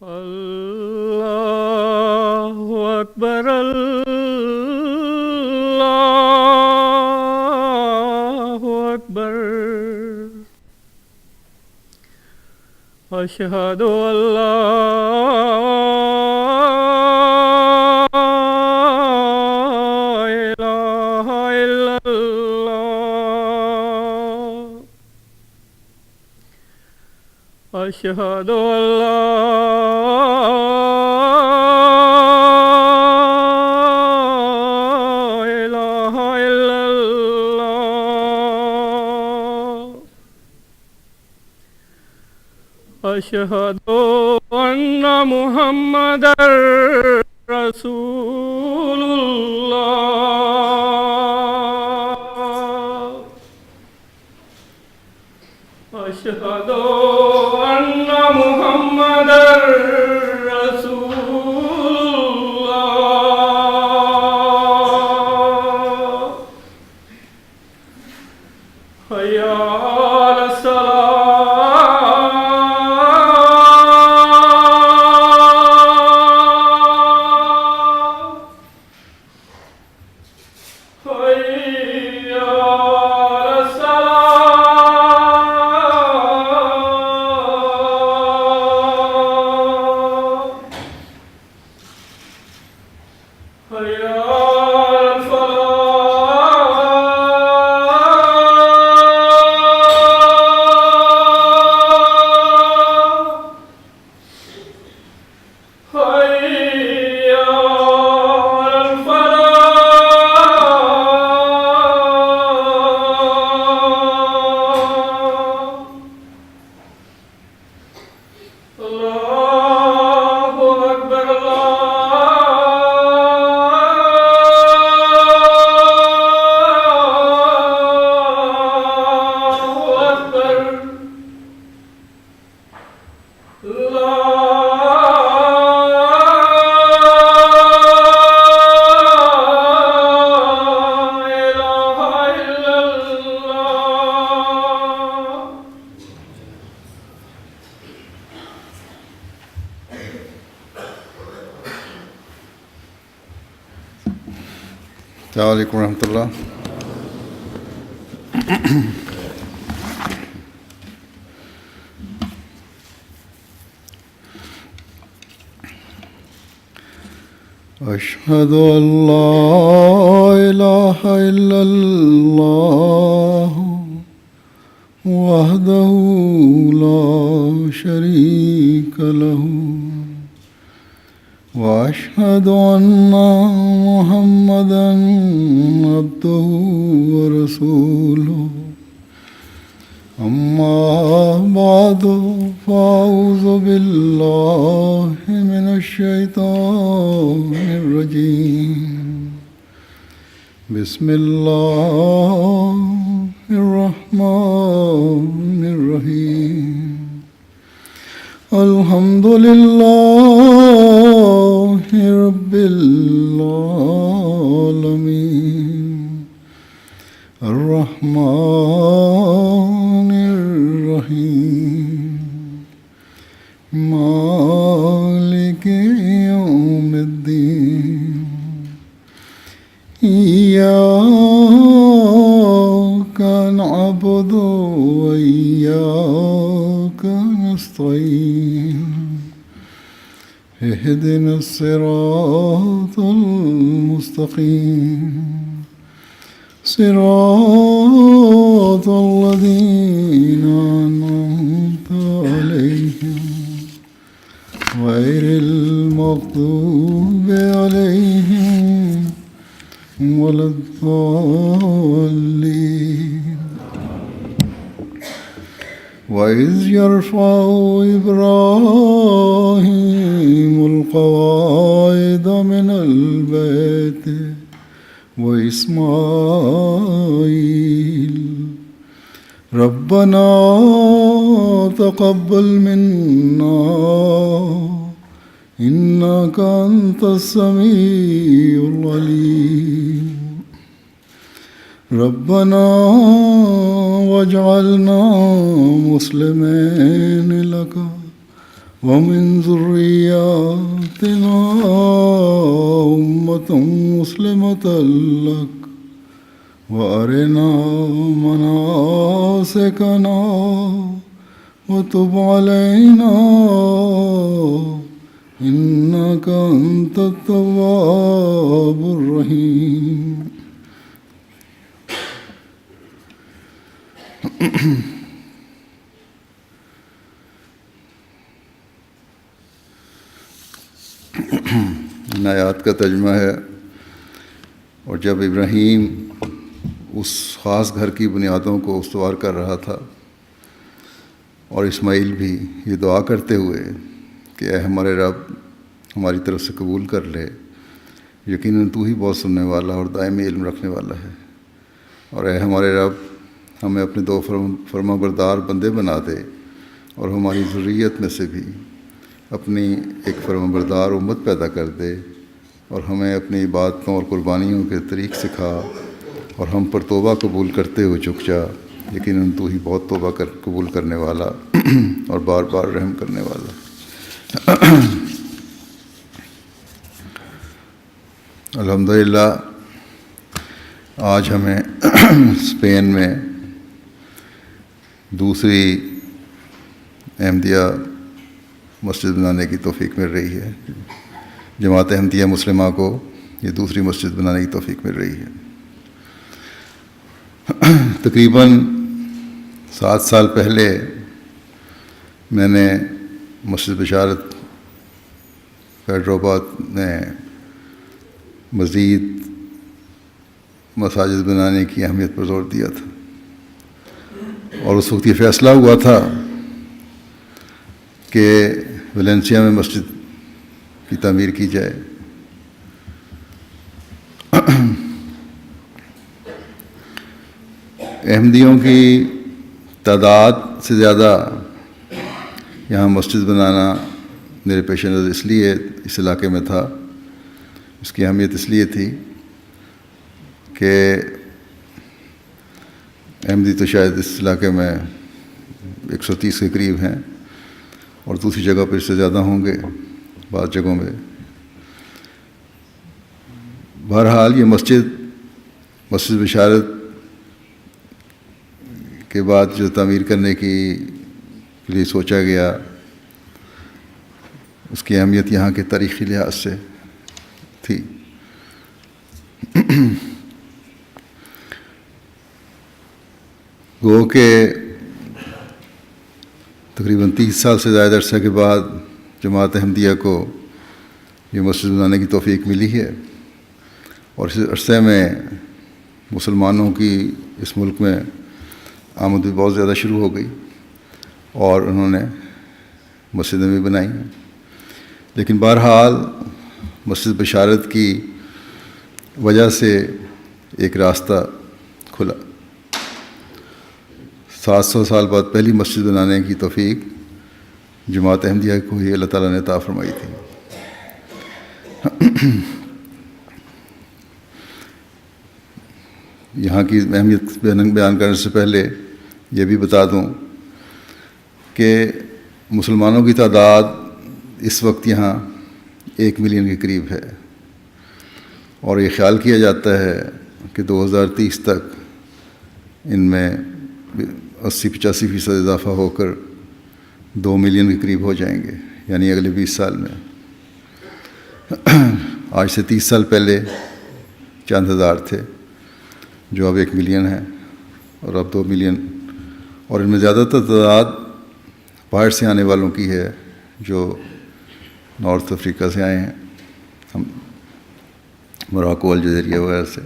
اللہ اکبر اللہ اکبر اشہد ان لا الہ الا اللہ اشہد ان لا الہ الا اللہ اشہد ان محمد رسول اللہ اشہد ان محمد رسول اللہ حی علی الصلاۃ حی السلام علیکم ورحمۃ اللہ. اشہد ان لا الہ الا اللہ وحدہ لا شریک لہ واشهد ان محمدا عبده ورسوله اما بعد فاعوذ بالله من الشیطان الرجیم بسم اللہ الرحمن الرحیم الحمد للہ رب العالمین الرحمن الرحیم مالک یوم الدین ایاک نعبد و ایاک نستعین اهدنا الصراط المستقيم صراط الذين أنعمت عليهم غير المغضوب عليهم ولا الضالين. وإذ يرفع إبراهيم القواعد من البيت وإسماعيل ربنا تقبل منا إنك أنت السميع العليم ربنا واجعلنا مسلمين لك ومن ذرياتنا أمة مسلمة لك وأرنا مناسكنا وتب علينا إنك أنت التواب الرحيم. ان آیات کا ترجمہ ہے، اور جب ابراہیم اس خاص گھر کی بنیادوں کو استوار کر رہا تھا اور اسماعیل بھی یہ دعا کرتے ہوئے کہ اے ہمارے رب ہماری طرف سے قبول کر لے، یقیناً تو ہی بہت سننے والا اور دائمی علم رکھنے والا ہے، اور اے ہمارے رب ہمیں اپنے دو فرما بردار بندے بنا دے اور ہماری ذریت میں سے بھی اپنی ایک فرما بردار امت پیدا کر دے، اور ہمیں اپنی عبادتوں اور قربانیوں کے طریق سکھا، اور ہم پر توبہ قبول کرتے ہوئے جھک جا، یقیناً تو ہی بہت توبہ قبول کرنے والا اور بار بار رحم کرنے والا. الحمدللہ آج ہمیں اسپین میں دوسری احمدیہ مسجد بنانے کی توفیق مل رہی ہے. جماعت احمدیہ مسلمہ کو یہ دوسری مسجد بنانے کی توفیق مل رہی ہے. تقریباً 7 سال پہلے میں نے مسجد بشارت حیدرآباد میں مزید مساجد بنانے کی اہمیت پر زور دیا تھا، اور اس وقت یہ فیصلہ ہوا تھا کہ ویلنسیا میں مسجد کی تعمیر کی جائے. احمدیوں کی تعداد سے زیادہ یہاں مسجد بنانا میرے پیش نظر اس لیے اس علاقے میں تھا، اس کی اہمیت اس لیے تھی کہ احمدی تو شاید اس علاقے میں 130 کے قریب ہیں، اور دوسری جگہ پر اس سے زیادہ ہوں گے بعض جگہوں میں. بہرحال یہ مسجد بشارت کے بعد جو تعمیر کرنے کے لیے سوچا گیا، اس کی اہمیت یہاں کے تاریخی لحاظ سے تھی. گو کہ تقریباً 30 سال سے زائد عرصہ کے بعد جماعت احمدیہ کو یہ مسجد بنانے کی توفیق ملی ہے، اور اس عرصے میں مسلمانوں کی اس ملک میں آمد بھی بہت زیادہ شروع ہو گئی، اور انہوں نے مسجدیں بھی بنائی ہیں. لیکن بہرحال مسجد بشارت کی وجہ سے ایک راستہ کھلا. 700 سال بعد پہلی مسجد بنانے کی توفیق جماعت احمدیہ کو ہی اللہ تعالیٰ نے عطا فرمائی تھی. یہاں کی اہمیت بیان کرنے سے پہلے یہ بھی بتا دوں کہ مسلمانوں کی تعداد اس وقت یہاں 1 ملین کے قریب ہے، اور یہ خیال کیا جاتا ہے کہ 2030 تک ان میں 80-85% اضافہ ہو کر 2 ملین کے قریب ہو جائیں گے، یعنی اگلے 20 سال میں. آج سے 30 سال پہلے چند ہزار تھے جو اب 1 ملین ہیں، اور اب 2 ملین، اور ان میں زیادہ تر تعداد باہر سے آنے والوں کی ہے جو نارتھ افریقہ سے آئے ہیں، ہم موراکو الجزیرہ وغیرہ سے.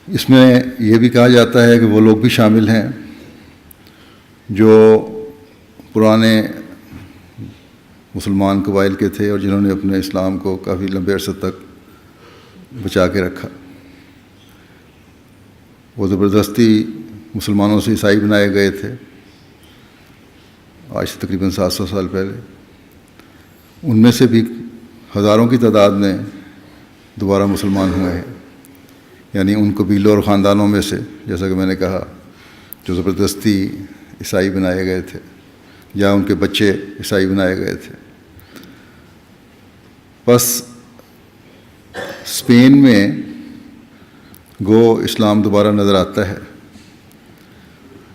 اس میں یہ بھی کہا جاتا ہے کہ وہ لوگ بھی شامل ہیں جو پرانے مسلمان قبائل کے تھے اور جنہوں نے اپنے اسلام کو کافی لمبے عرصے تک بچا کے رکھا. وہ زبردستی مسلمانوں سے عیسائی بنائے گئے تھے آج سے تقریباً 700 سال پہلے. ان میں سے بھی ہزاروں کی تعداد میں دوبارہ مسلمان ہوئے ہیں. یعنی ان قبیلوں اور خاندانوں میں سے، جیسا کہ میں نے کہا، جو زبردستی عیسائی بنائے گئے تھے یا ان کے بچے عیسائی بنائے گئے تھے۔ بس اسپین میں گو اسلام دوبارہ نظر آتا ہے،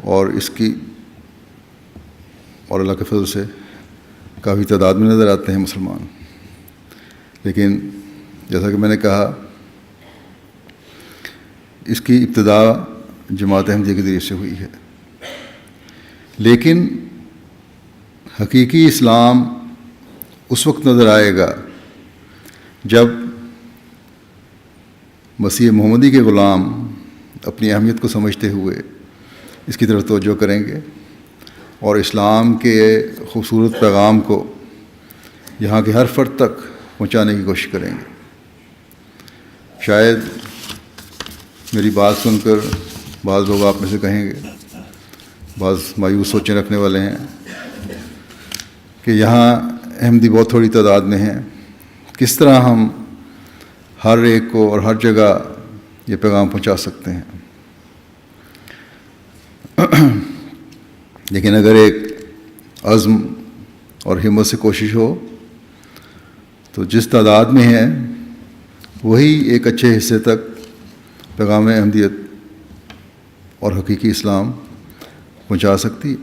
اور اس کی اور اللہ کے فضل سے کافی تعداد میں نظر آتے ہیں مسلمان۔ لیکن جیسا کہ میں نے کہا، اس کی ابتدا جماعت احمدیہ کے ذریعے سے ہوئی ہے، لیکن حقیقی اسلام اس وقت نظر آئے گا جب مسیح محمدی کے غلام اپنی اہمیت کو سمجھتے ہوئے اس کی طرف توجہ کریں گے اور اسلام کے خوبصورت پیغام کو یہاں کے ہر فرد تک پہنچانے کی کوشش کریں گے۔ شاید میری بات سن کر بعض لوگ آپ میں سے کہیں گے، بعض مایوس سوچیں رکھنے والے ہیں کہ یہاں احمدی بہت تھوڑی تعداد میں ہیں، کس طرح ہم ہر ایک کو اور ہر جگہ یہ پیغام پہنچا سکتے ہیں۔ لیکن اگر ایک عزم اور ہمت سے کوشش ہو تو جس تعداد میں ہے وہی ایک اچھے حصے تک پیغام احمدیت اور حقیقی اسلام پہنچا سکتی ہے۔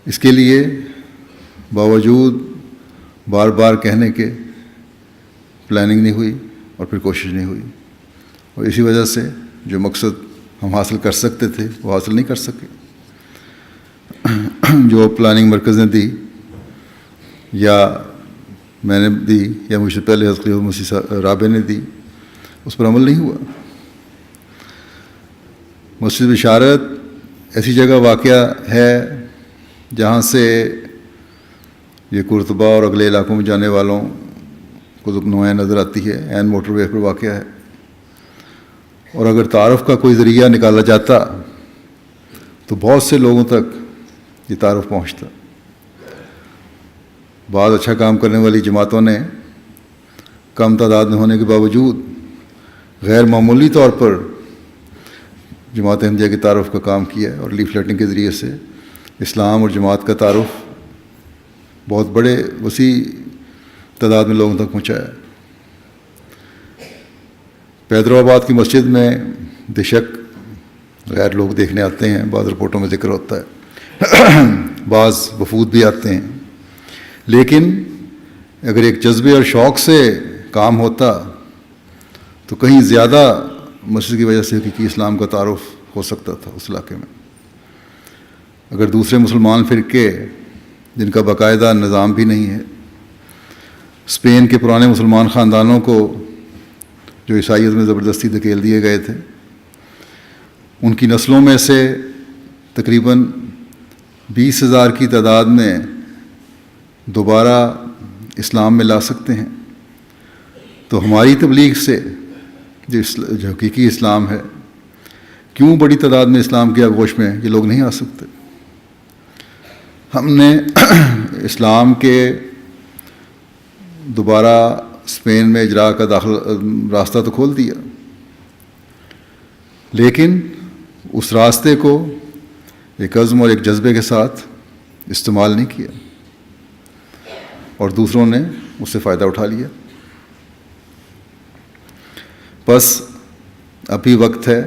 اس کے لیے باوجود بار بار کہنے کے پلاننگ نہیں ہوئی اور پھر کوشش نہیں ہوئی، اور اسی وجہ سے جو مقصد ہم حاصل کر سکتے تھے وہ حاصل نہیں کر سکے۔ جو پلاننگ مرکز نے دی یا میں نے دی یا مجھ سے پہلے حضرت مسیح رابع نے دی، اس پر عمل نہیں ہوا۔ مسجد بشارت ایسی جگہ واقع ہے جہاں سے یہ قرطبہ اور اگلے علاقوں میں جانے والوں کو نمایاں نظر آتی ہے، عین موٹر وے پر واقع ہے، اور اگر تعارف کا کوئی ذریعہ نکالا جاتا تو بہت سے لوگوں تک یہ تعارف پہنچتا۔ بعض اچھا کام کرنے والی جماعتوں نے کم تعداد میں ہونے کے باوجود غیر معمولی طور پر جماعت احمدیہ کے تعارف کا کام کیا ہے، اور لیفلیٹنگ کے ذریعے سے اسلام اور جماعت کا تعارف بہت بڑے وسیع تعداد میں لوگوں تک پہنچایا۔ حیدرآباد کی مسجد میں بے شک غیر لوگ دیکھنے آتے ہیں، بعض رپورٹوں میں ذکر ہوتا ہے، بعض وفود بھی آتے ہیں، لیکن اگر ایک جذبے اور شوق سے کام ہوتا تو کہیں زیادہ مسجد کی وجہ سے حقیقی اسلام کا تعارف ہو سکتا تھا اس علاقے میں۔ اگر دوسرے مسلمان فرقے جن کا باقاعدہ نظام بھی نہیں ہے، اسپین کے پرانے مسلمان خاندانوں کو جو عیسائیت میں زبردستی دھکیل دیے گئے تھے، ان کی نسلوں میں سے تقریباً 20,000 کی تعداد میں دوبارہ اسلام میں لا سکتے ہیں، تو ہماری تبلیغ سے جو حقیقی اسلام ہے، کیوں بڑی تعداد میں اسلام کی آغوش میں یہ لوگ نہیں آ سکتے؟ ہم نے اسلام کے دوبارہ اسپین میں اجراء کا راستہ تو کھول دیا، لیکن اس راستے کو ایک عزم اور ایک جذبے کے ساتھ استعمال نہیں کیا، اور دوسروں نے اس سے فائدہ اٹھا لیا۔ بس ابھی وقت ہے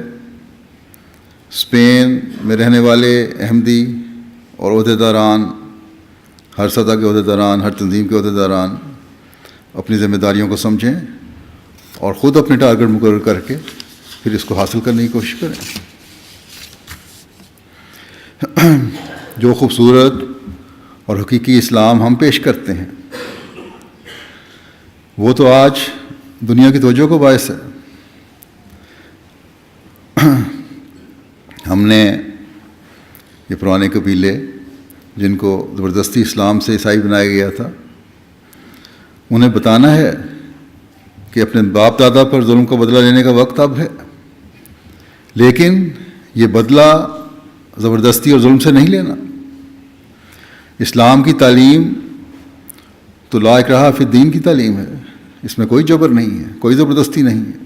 اسپین میں رہنے والے احمدی اور عہدیداران، ہر سطح کے عہدیداران، ہر تنظیم کے عہدیداران اپنی ذمہ داریوں کو سمجھیں اور خود اپنے ٹارگٹ مقرر کر کے پھر اس کو حاصل کرنے کی کوشش کریں۔ جو خوبصورت اور حقیقی اسلام ہم پیش کرتے ہیں وہ تو آج دنیا کی توجہ کو باعث ہے۔ ہم نے یہ پرانے قبیلے جن کو زبردستی اسلام سے عیسائی بنایا گیا تھا، انہیں بتانا ہے کہ اپنے باپ دادا پر ظلم کا بدلہ لینے کا وقت اب ہے، لیکن یہ بدلہ زبردستی اور ظلم سے نہیں لینا۔ اسلام کی تعلیم تو لا اکراہ فی الدین کی تعلیم ہے، اس میں کوئی جبر نہیں ہے، کوئی زبردستی نہیں ہے.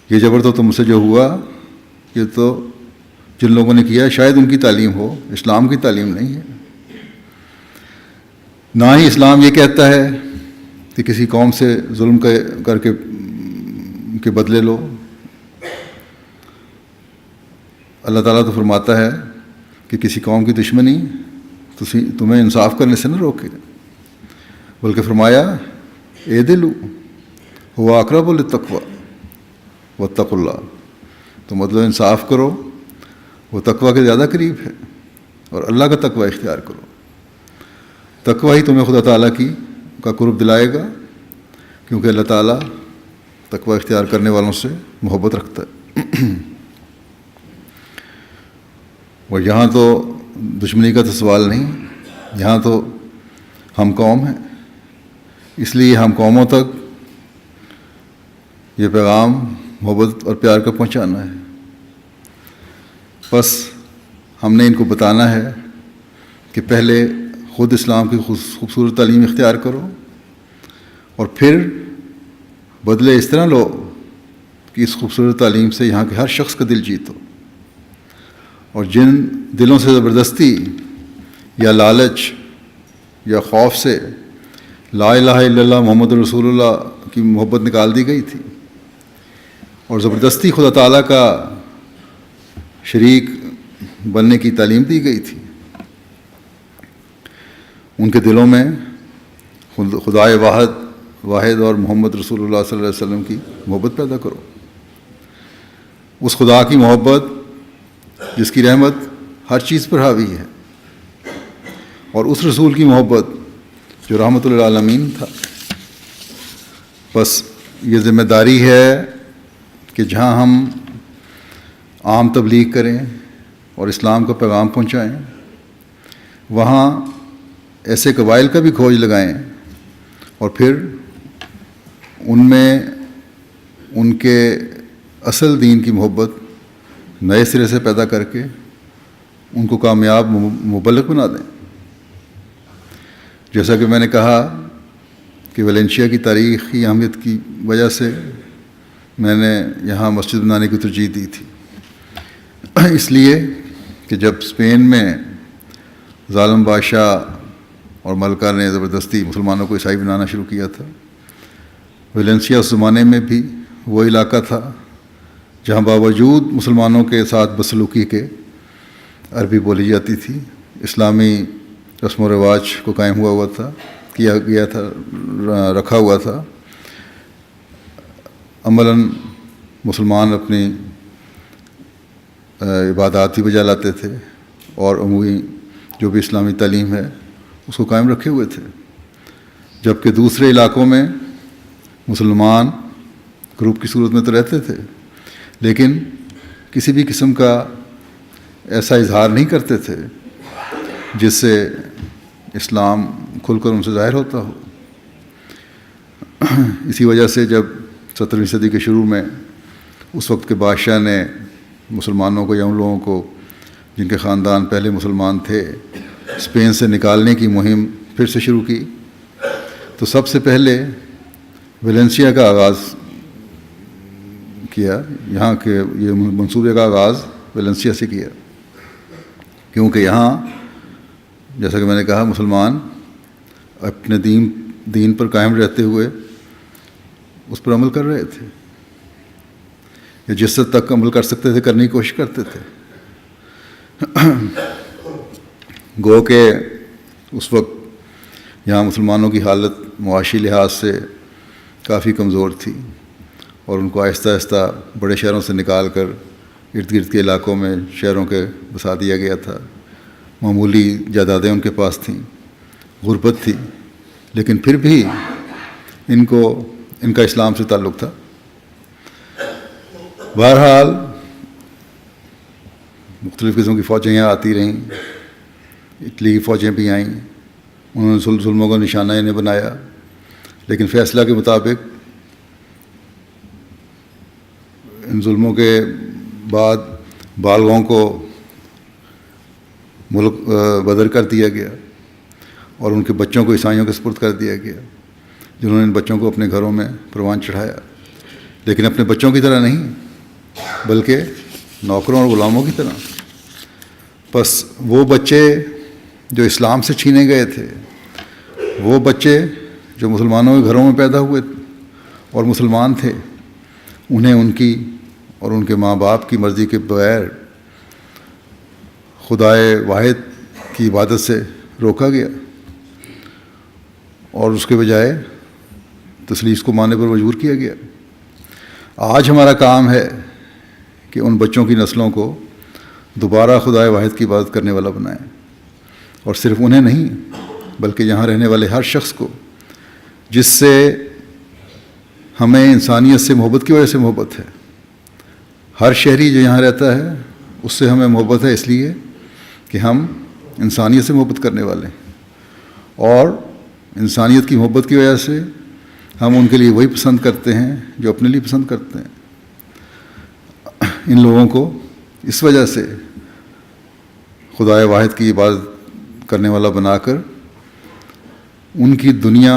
یہ جبر تو تم سے جو ہوا یہ تو جن لوگوں نے کیا شاید ان کی تعلیم ہو، اسلام کی تعلیم نہیں ہے. نہ ہی اسلام یہ کہتا ہے کہ کسی قوم سے ظلم کر کے بدلے لو. اللہ تعالیٰ تو فرماتا ہے کہ کسی قوم کی دشمنی تمہیں انصاف کرنے سے نہ روکے، بلکہ فرمایا اعدلوا هو اقرب للتقوی واتقوا اللہ. تو مطلب انصاف کرو، وہ تقوی کے زیادہ قریب ہے، اور اللہ کا تقوی اختیار کرو. تقوی ہی تمہیں خدا تعالیٰ کا قرب دلائے گا، کیونکہ اللہ تعالیٰ تقوی اختیار کرنے والوں سے محبت رکھتا ہے. اور یہاں تو دشمنی کا تو سوال نہیں، یہاں تو ہم قوم ہیں، اس لیے ہم قوموں تک یہ پیغام محبت اور پیار کا پہنچانا ہے. بس ہم نے ان کو بتانا ہے کہ پہلے خود اسلام کی خوبصورت تعلیم اختیار کرو، اور پھر بدلے اس طرح لو کہ اس خوبصورت تعلیم سے یہاں کے ہر شخص کا دل جیتو. اور جن دلوں سے زبردستی یا لالچ یا خوف سے لا الہ الا اللہ محمد رسول اللہ کی محبت نکال دی گئی تھی، اور زبردستی خدا تعالیٰ کا شریک بننے کی تعلیم دی گئی تھی، ان کے دلوں میں خدائے واحد اور محمد رسول اللہ صلی اللہ علیہ وسلم کی محبت پیدا کرو. اس خدا کی محبت جس کی رحمت ہر چیز پر حاوی ہے، اور اس رسول کی محبت جو رحمت للعالمین تھا. بس یہ ذمہ داری ہے کہ جہاں ہم عام تبلیغ کریں اور اسلام کا پیغام پہنچائیں، وہاں ایسے قبائل کا بھی کھوج لگائیں، اور پھر ان میں ان کے اصل دین کی محبت نئے سرے سے پیدا کر کے ان کو کامیاب مبلغ بنا دیں. جیسا کہ میں نے کہا کہ ویلنسیا کی تاریخی اہمیت کی وجہ سے میں نے یہاں مسجد بنانے کی ترجیح دی تھی، اس لیے کہ جب اسپین میں ظالم بادشاہ اور ملکہ نے زبردستی مسلمانوں کو عیسائی بنانا شروع کیا تھا، ویلنسیا اس زمانے میں بھی وہ علاقہ تھا جہاں باوجود مسلمانوں کے ساتھ بدسلوکی کے عربی بولی جاتی تھی. اسلامی رسم و رواج کو قائم کیا گیا تھا، رکھا ہوا تھا. عملاً مسلمان اپنی عبادات بھی بجا لاتے تھے، اور عمومی جو بھی اسلامی تعلیم ہے اس کو قائم رکھے ہوئے تھے، جبکہ دوسرے علاقوں میں مسلمان گروپ کی صورت میں تو رہتے تھے، لیکن کسی بھی قسم کا ایسا اظہار نہیں کرتے تھے جس سے اسلام کھل کر ان سے ظاہر ہوتا ہو. اسی وجہ سے جب 17ویں صدی کے شروع میں اس وقت کے بادشاہ نے مسلمانوں کو یا ان لوگوں کو جن کے خاندان پہلے مسلمان تھے اسپین سے نکالنے کی مہم پھر سے شروع کی، تو سب سے پہلے ویلنسیا کا آغاز کیا. یہاں کے یہ منصوبے کا آغاز ویلنسیا سے کیا، کیونکہ یہاں جیسا کہ میں نے کہا مسلمان اپنے دین پر قائم رہتے ہوئے اس پر عمل کر رہے تھے، یا جس حد تک عمل کر سکتے تھے کرنے کی کوشش کرتے تھے. گو کہ اس وقت یہاں مسلمانوں کی حالت معاشی لحاظ سے کافی کمزور تھی، اور ان کو آہستہ آہستہ بڑے شہروں سے نکال کر ارد گرد کے علاقوں میں شہروں کے بسا دیا گیا تھا. معمولی جائیدادیں ان کے پاس تھیں، غربت تھی، لیکن پھر بھی ان کا اسلام سے تعلق تھا. بہرحال مختلف قسم کی فوجیں یہاں آتی رہیں، اٹلی کی فوجیں بھی آئیں، انہوں نے ظلموں کو نشانہ انہیں بنایا، لیکن فیصلہ کے مطابق ان ظلموں کے بعد بالغوں کو بدر کر دیا گیا، اور ان کے بچوں کو عیسائیوں کے سپرد کر دیا گیا. جنہوں نے ان بچوں کو اپنے گھروں میں پروان چڑھایا، لیکن اپنے بچوں کی طرح نہیں بلکہ نوکروں اور غلاموں کی طرح۔ پس وہ بچے جو اسلام سے چھینے گئے تھے، وہ بچے جو مسلمانوں کے گھروں میں پیدا ہوئے اور مسلمان تھے، انہیں ان کی اور ان کے ماں باپ کی مرضی کے بغیر خدائے واحد کی عبادت سے روکا گیا اور اس کے بجائے تثلیث کو ماننے پر مجبور کیا گیا۔ آج ہمارا کام ہے کہ ان بچوں کی نسلوں کو دوبارہ خدائے واحد کی عبادت کرنے والا بنائیں، اور صرف انہیں نہیں بلکہ یہاں رہنے والے ہر شخص کو، جس سے ہمیں انسانیت سے محبت کی وجہ سے محبت ہے۔ ہر شہری جو یہاں رہتا ہے اس سے ہمیں محبت ہے اس لیے کہ ہم انسانیت سے محبت کرنے والے ہیں، اور انسانیت کی محبت کی وجہ سے ہم ان کے لیے وہی پسند کرتے ہیں جو اپنے لیے پسند کرتے ہیں۔ ان لوگوں کو اس وجہ سے خدائے واحد کی عبادت کرنے والا بنا کر ان کی دنیا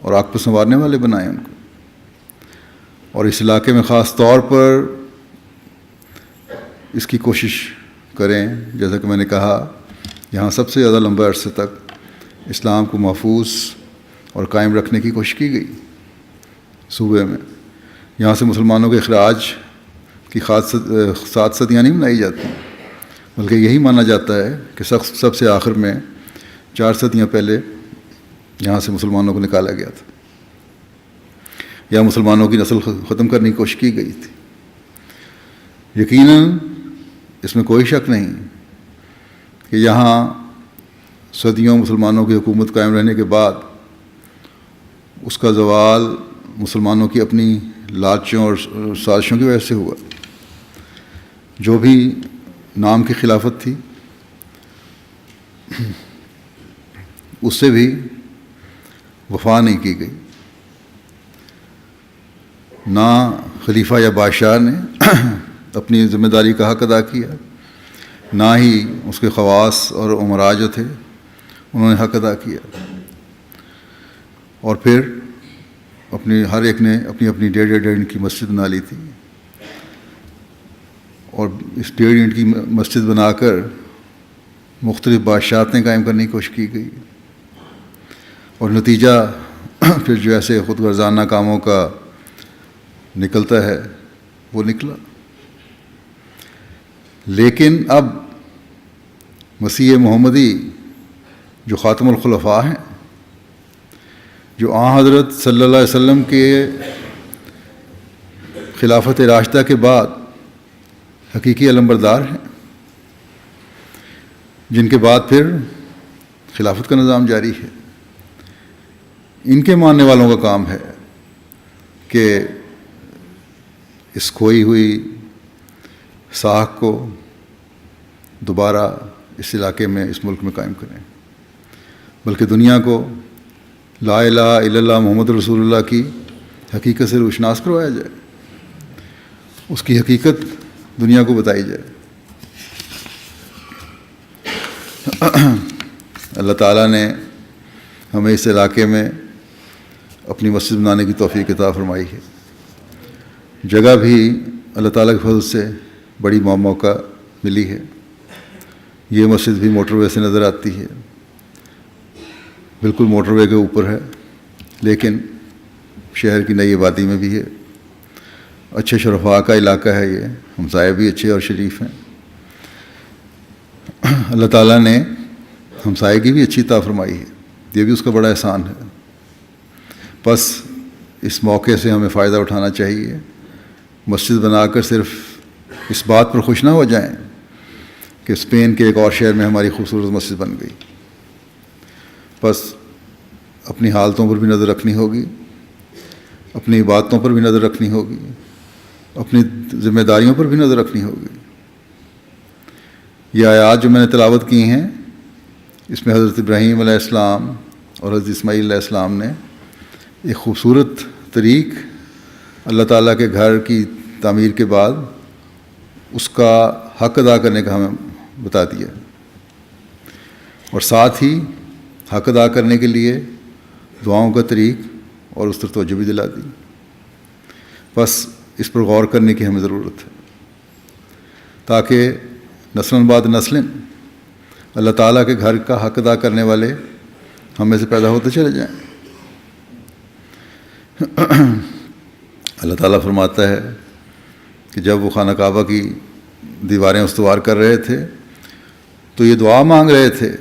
اور آگ پر سنوارنے والے بنائیں ان کو، اور اس علاقے میں خاص طور پر اس کی کوشش کریں۔ جیسا کہ میں نے کہا، یہاں سب سے زیادہ لمبے عرصے تک اسلام کو محفوظ اور قائم رکھنے کی کوشش کی گئی صوبے میں۔ یہاں سے مسلمانوں کے اخراج کی 7 صدیاں نہیں منائی جاتی، بلکہ یہی مانا جاتا ہے کہ سب سے آخر میں 4 صدیاں پہلے یہاں سے مسلمانوں کو نکالا گیا تھا، یا مسلمانوں کی نسل ختم کرنے کی کوشش کی گئی تھی۔ یقیناً اس میں کوئی شک نہیں کہ یہاں صدیوں مسلمانوں کی حکومت قائم رہنے کے بعد اس کا زوال مسلمانوں کی اپنی لالچوں اور سازشوں کی وجہ سے ہوا۔ جو بھی نام کی خلافت تھی اس سے بھی وفا نہیں کی گئی، نہ خلیفہ یا بادشاہ نے اپنی ذمہ داری کا حق ادا کیا، نہ ہی اس کے خواص اور امراء جو تھے انہوں نے حق ادا کیا، اور پھر ہر ایک نے اپنی 1.5 اینٹ کی مسجد بنا لی تھی، اور اس 1.5 اینٹ کی مسجد بنا کر مختلف بادشاہتیں قائم کرنے کی کوشش کی گئی، اور نتیجہ پھر جو ایسے خود غرضانہ کاموں کا نکلتا ہے وہ نکلا۔ لیکن اب مسیح محمدی جو خاتم الخلفاء ہیں، جو آن حضرت صلی اللہ علیہ وسلم کے خلافت راشدہ کے بعد حقیقی علمبردار ہیں، جن کے بعد پھر خلافت کا نظام جاری ہے، ان کے ماننے والوں کا کام ہے کہ اس کھوئی ہوئی ساکھ کو دوبارہ اس علاقے میں، اس ملک میں قائم کریں، بلکہ دنیا کو لا الہ الا اللہ محمد رسول اللہ کی حقیقت سے روشناس کروایا جائے، اس کی حقیقت دنیا کو بتائی جائے۔ اللہ تعالیٰ نے ہمیں اس علاقے میں اپنی مسجد بنانے کی توفیق عطا فرمائی ہے۔ جگہ بھی اللہ تعالیٰ کے فضل سے بڑی موقع ملی ہے۔ یہ مسجد بھی موٹر وے سے نظر آتی ہے، بالکل موٹر وے کے اوپر ہے، لیکن شہر کی نئی آبادی میں بھی ہے۔ اچھے شرفاء کا علاقہ ہے یہ، ہمسائے بھی اچھے اور شریف ہیں۔ اللہ تعالیٰ نے ہمسائے کی بھی اچھی عطا فرمائی ہے، یہ بھی اس کا بڑا احسان ہے۔ بس اس موقع سے ہمیں فائدہ اٹھانا چاہیے، مسجد بنا کر صرف اس بات پر خوش نہ ہو جائیں کہ اسپین کے ایک اور شہر میں ہماری خوبصورت مسجد بن گئی۔ بس اپنی حالتوں پر بھی نظر رکھنی ہوگی، اپنی عبادتوں پر بھی نظر رکھنی ہوگی، اپنی ذمہ داریوں پر بھی نظر رکھنی ہوگی۔ یہ آیات جو میں نے تلاوت کی ہیں، اس میں حضرت ابراہیم علیہ السلام اور حضرت اسماعیل علیہ السلام نے ایک خوبصورت طریق اللہ تعالیٰ کے گھر کی تعمیر کے بعد اس کا حق ادا کرنے کا ہمیں بتا دیا، اور ساتھ ہی حق ادا کرنے کے لیے دعاؤں کا طریق اور اس طرف توجہ بھی دلا دی. بس اس پر غور کرنے کی ہمیں ضرورت ہے تاکہ نسلاً بعد نسلیں اللہ تعالیٰ کے گھر کا حق ادا کرنے والے ہم میں سے پیدا ہوتے چلے جائیں. اللہ تعالیٰ فرماتا ہے کہ جب وہ خانہ کعبہ کی دیواریں استوار کر رہے تھے تو یہ دعا مانگ رہے تھے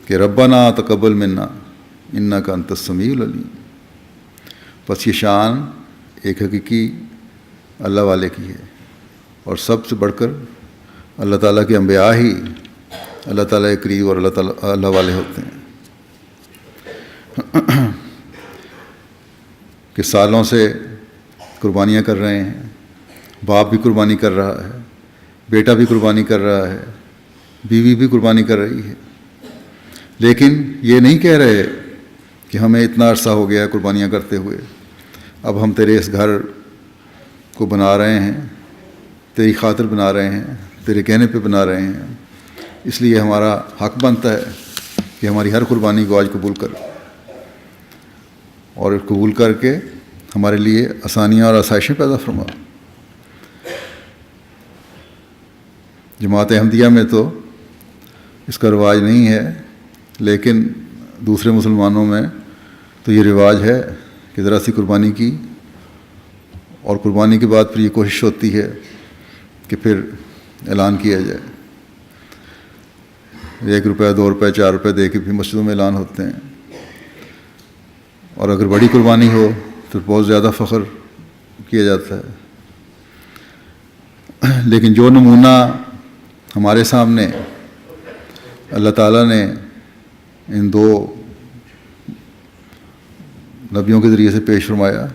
کہ ربنا تقبل منا انک انت السمیع العلیم. بس یہ شان ایک حقیقی اللہ والے کی ہے، اور سب سے بڑھ کر اللہ تعالیٰ کے انبیاء ہی اللہ تعالیٰ کے قریب اور اللہ والے ہوتے ہیں. کہ سالوں سے قربانیاں کر رہے ہیں، باپ بھی قربانی کر رہا ہے، بیٹا بھی قربانی کر رہا ہے، بیوی بھی قربانی کر رہی ہے، لیکن یہ نہیں کہہ رہے کہ ہمیں اتنا عرصہ ہو گیا قربانیاں کرتے ہوئے، اب ہم تیرے اس گھر کو بنا رہے ہیں، تیری خاطر بنا رہے ہیں، تیرے کہنے پہ بنا رہے ہیں، اس لیے ہمارا حق بنتا ہے کہ ہماری ہر قربانی کو آج قبول کر، اور قبول کر کے ہمارے لیے آسانیاں اور آسائشیں پیدا فرما. جماعت احمدیہ میں تو اس کا رواج نہیں ہے، لیکن دوسرے مسلمانوں میں تو یہ رواج ہے کہ ذرا سی قربانی کی، اور قربانی کے بعد پھر یہ کوشش ہوتی ہے کہ پھر اعلان کیا جائے. 1 روپے 2 روپے 4 روپے دے کے بھی مسجدوں میں اعلان ہوتے ہیں، اور اگر بڑی قربانی ہو تو بہت زیادہ فخر کیا جاتا ہے. لیکن جو نمونہ ہمارے سامنے اللہ تعالیٰ نے ان 2 نبیوں کے ذریعے سے پیش فرمایا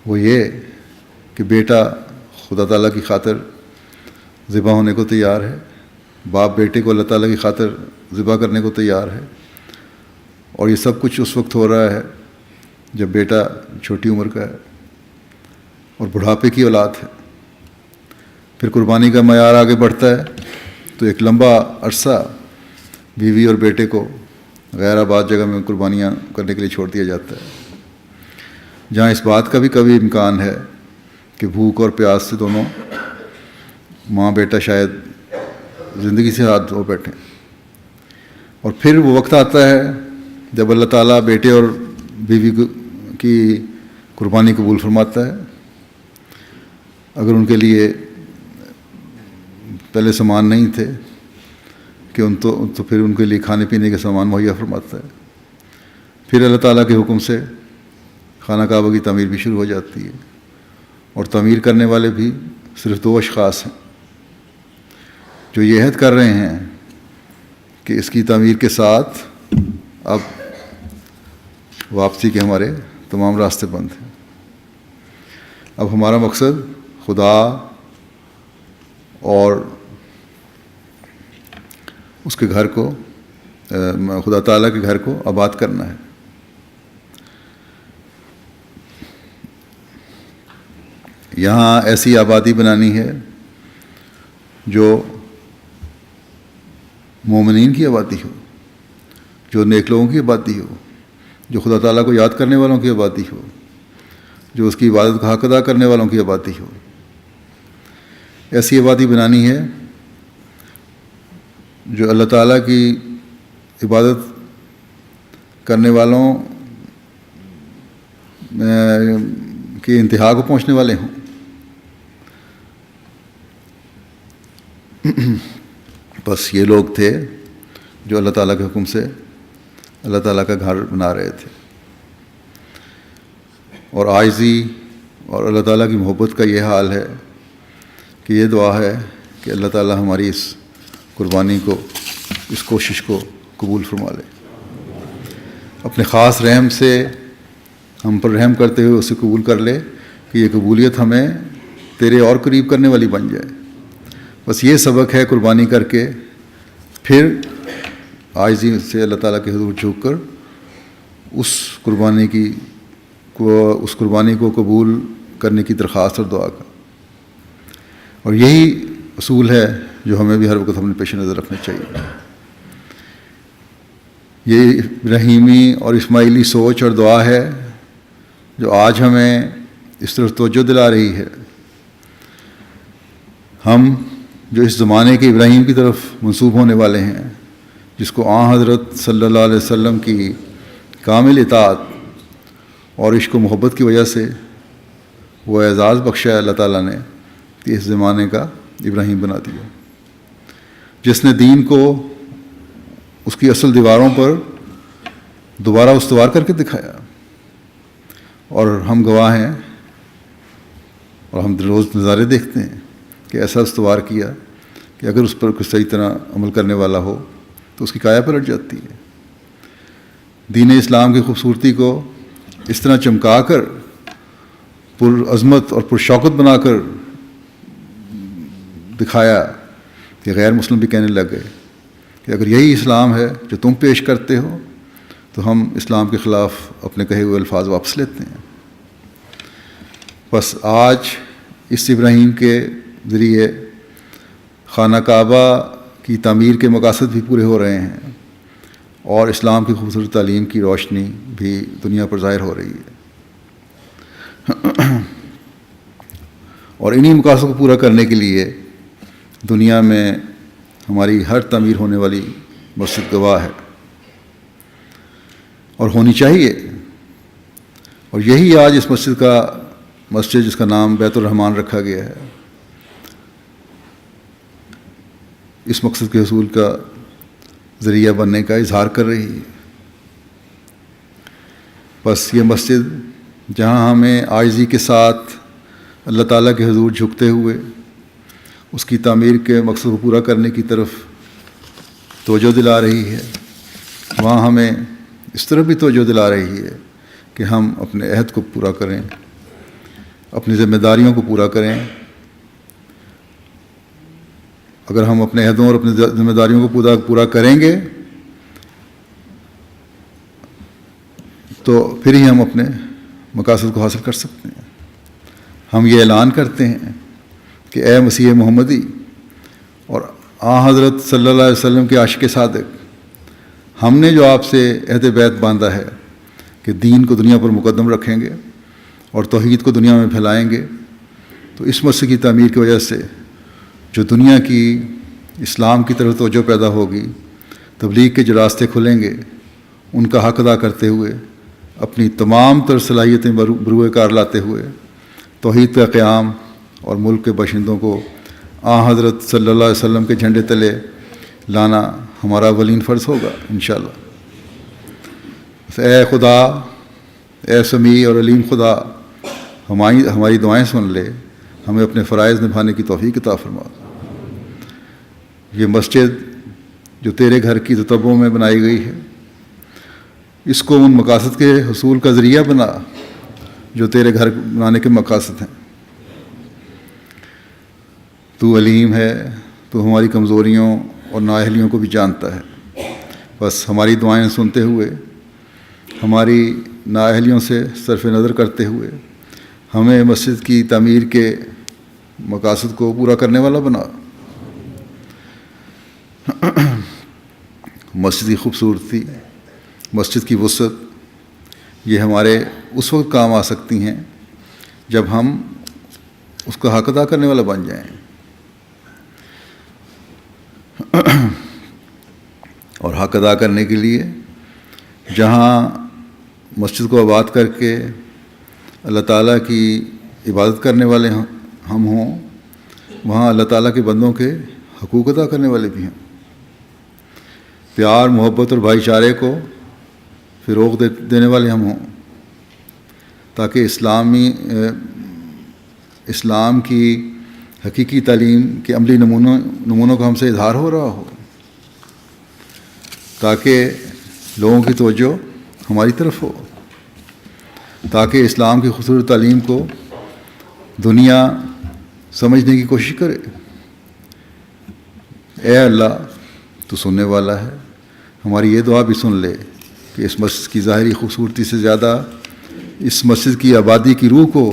وہ یہ کہ بیٹا خدا تعالیٰ کی خاطر ذبح ہونے کو تیار ہے، باپ بیٹے کو اللہ تعالیٰ کی خاطر ذبح کرنے کو تیار ہے، اور یہ سب کچھ اس وقت ہو رہا ہے جب بیٹا چھوٹی عمر کا ہے اور بڑھاپے کی اولاد ہے. پھر قربانی کا معیار آگے بڑھتا ہے تو ایک لمبا عرصہ بیوی اور بیٹے کو غیر آباد جگہ میں قربانیاں کرنے کے لیے چھوڑ دیا جاتا ہے، جہاں اس بات کا بھی کبھی امکان ہے کہ بھوک اور پیاس سے دونوں ماں بیٹا شاید زندگی سے ہاتھ دھو بیٹھیں. اور پھر وہ وقت آتا ہے جب اللہ تعالیٰ بیٹے اور بیوی کی قربانی قبول فرماتا ہے. اگر ان کے لیے پہلے سامان نہیں تھے کہ تو پھر ان کے لیے کھانے پینے کے سامان مہیا فرماتا ہے. پھر اللہ تعالیٰ کے حکم سے خانہ کعبہ کی تعمیر بھی شروع ہو جاتی ہے، اور تعمیر کرنے والے بھی صرف 2 اشخاص ہیں جو یہ عہد کر رہے ہیں کہ اس کی تعمیر کے ساتھ اب واپسی کے ہمارے تمام راستے بند ہیں. اب ہمارا مقصد خدا اور اس کے گھر کو خدا تعالیٰ کے گھر کو آباد کرنا ہے. یہاں ایسی آبادی بنانی ہے جو مومنین کی آبادی ہو، جو نیک لوگوں کی آبادی ہو، جو خدا تعالیٰ کو یاد کرنے والوں کی آبادی ہو، جو اس کی عبادت کا حق ادا کرنے والوں کی آبادی ہو. ایسی آبادی بنانی ہے جو اللہ تعالیٰ کی عبادت کرنے والوں کی انتہا کو پہنچنے والے ہوں. بس یہ لوگ تھے جو اللہ تعالیٰ کے حکم سے اللہ تعالیٰ کا گھر بنا رہے تھے، اور عاجزی اور اللہ تعالیٰ کی محبت کا یہ حال ہے کہ یہ دعا ہے کہ اللہ تعالیٰ ہماری اس قربانی کو، اس کوشش کو قبول فرما لے. اپنے خاص رحم سے ہم پر رحم کرتے ہوئے اسے قبول کر لے کہ یہ قبولیت ہمیں تیرے اور قریب کرنے والی بن جائے. بس یہ سبق ہے قربانی کر کے پھر عاجزی سے اللہ تعالیٰ کے حضور جھک کر اس قربانی کو قبول کرنے کی درخواست اور دعا کا. اور یہی اصول ہے جو ہمیں بھی ہر وقت اپنے پیش نظر رکھنا چاہیے. یہ رحیمی اور اسماعیلی سوچ اور دعا ہے جو آج ہمیں اس طرف توجہ دلا رہی ہے. ہم جو اس زمانے کے ابراہیم کی طرف منسوب ہونے والے ہیں، جس کو حضرت صلی اللہ علیہ وسلم کی کامل اطاعت اور عشق و محبت کی وجہ سے وہ اعزاز بخشا ہے اللہ تعالیٰ نے کہ اس زمانے کا ابراہیم بنا دیا، جس نے دین کو اس کی اصل دیواروں پر دوبارہ استوار کر کے دکھایا. اور ہم گواہ ہیں اور ہم روز نظارے دیکھتے ہیں کہ ایسا استوار کیا کہ اگر اس پر کچھ صحیح طرح عمل کرنے والا ہو تو اس کی کایا پلٹ جاتی ہے. دین اسلام کی خوبصورتی کو اس طرح چمکا کر پر عظمت اور پر شوکت بنا کر دکھایا کہ غیر مسلم بھی کہنے لگ گئے کہ اگر یہی اسلام ہے جو تم پیش کرتے ہو تو ہم اسلام کے خلاف اپنے کہے ہوئے الفاظ واپس لیتے ہیں. بس آج اس ابراہیم کے ذریعے خانہ کعبہ کی تعمیر کے مقاصد بھی پورے ہو رہے ہیں اور اسلام کی خوبصورت تعلیم کی روشنی بھی دنیا پر ظاہر ہو رہی ہے. اور انہی مقاصد کو پورا کرنے کے لیے دنیا میں ہماری ہر تعمیر ہونے والی مسجد گواہ ہے اور ہونی چاہیے. اور یہی آج اس مسجد جس کا نام بیت الرحمن رکھا گیا ہے، اس مقصد کے حصول کا ذریعہ بننے کا اظہار کر رہی ہے. بس یہ مسجد جہاں ہمیں عاجزی کے ساتھ اللہ تعالیٰ کے حضور جھکتے ہوئے اس کی تعمیر کے مقصد کو پورا کرنے کی طرف توجہ دلا رہی ہے، وہاں ہمیں اس طرح بھی توجہ دلا رہی ہے کہ ہم اپنے عہد کو پورا کریں، اپنی ذمہ داریوں کو پورا کریں. اگر ہم اپنے عہدوں اور اپنی ذمہ داریوں کو پورا کریں گے تو پھر ہی ہم اپنے مقاصد کو حاصل کر سکتے ہیں. ہم یہ اعلان کرتے ہیں کہ اے مسیح محمدی اور حضرت صلی اللہ علیہ وسلم کے عاشق صادق، ہم نے جو آپ سے عہد بیعت باندھا ہے کہ دین کو دنیا پر مقدم رکھیں گے اور توحید کو دنیا میں پھیلائیں گے، تو اس مسجد کی تعمیر کی وجہ سے جو دنیا کی اسلام کی طرف توجہ پیدا ہوگی، تبلیغ کے جو راستے کھلیں گے، ان کا حق ادا کرتے ہوئے اپنی تمام تر صلاحیتیں بروئے کار لاتے ہوئے توحید کا قیام اور ملک کے باشندوں کو حضرت صلی اللہ علیہ وسلم کے جھنڈے تلے لانا ہمارا اولین فرض ہوگا انشاءاللہ. اے خدا، اے سمیع اور علیم خدا، ہماری دعائیں سن لے، ہمیں اپنے فرائض نبھانے کی توفیق عطا فرما. یہ مسجد جو تیرے گھر کی تتبع میں بنائی گئی ہے، اس کو ان مقاصد کے حصول کا ذریعہ بنا جو تیرے گھر بنانے کے مقاصد ہیں. تو علیم ہے، تو ہماری کمزوریوں اور نااہلیوں کو بھی جانتا ہے. بس ہماری دعائیں سنتے ہوئے، ہماری نااہلیوں سے صرف نظر کرتے ہوئے ہمیں مسجد کی تعمیر کے مقاصد کو پورا کرنے والا بنا. مسجد کی خوبصورتی، مسجد کی وسعت، یہ ہمارے اس وقت کام آ سکتی ہیں جب ہم اس کا حق ادا کرنے والا بن جائیں. اور حق ادا کرنے کے لیے جہاں مسجد کو آباد کر کے اللہ تعالیٰ کی عبادت کرنے والے ہم ہوں، وہاں اللہ تعالیٰ کے بندوں کے حقوق ادا کرنے والے بھی ہیں. پیار، محبت اور بھائی چارے کو فروغ دینے والے ہم ہوں، تاکہ اسلام کی حقیقی تعلیم کے عملی نمونوں کا ہم سے اظہار ہو رہا ہو، تاکہ لوگوں کی توجہ ہماری طرف ہو، تاکہ اسلام کی خوبصورت تعلیم کو دنیا سمجھنے کی کوشش کرے. اے اللہ، تو سننے والا ہے، ہماری یہ دعا بھی سن لے کہ اس مسجد کی ظاہری خوبصورتی سے زیادہ اس مسجد کی آبادی کی روح کو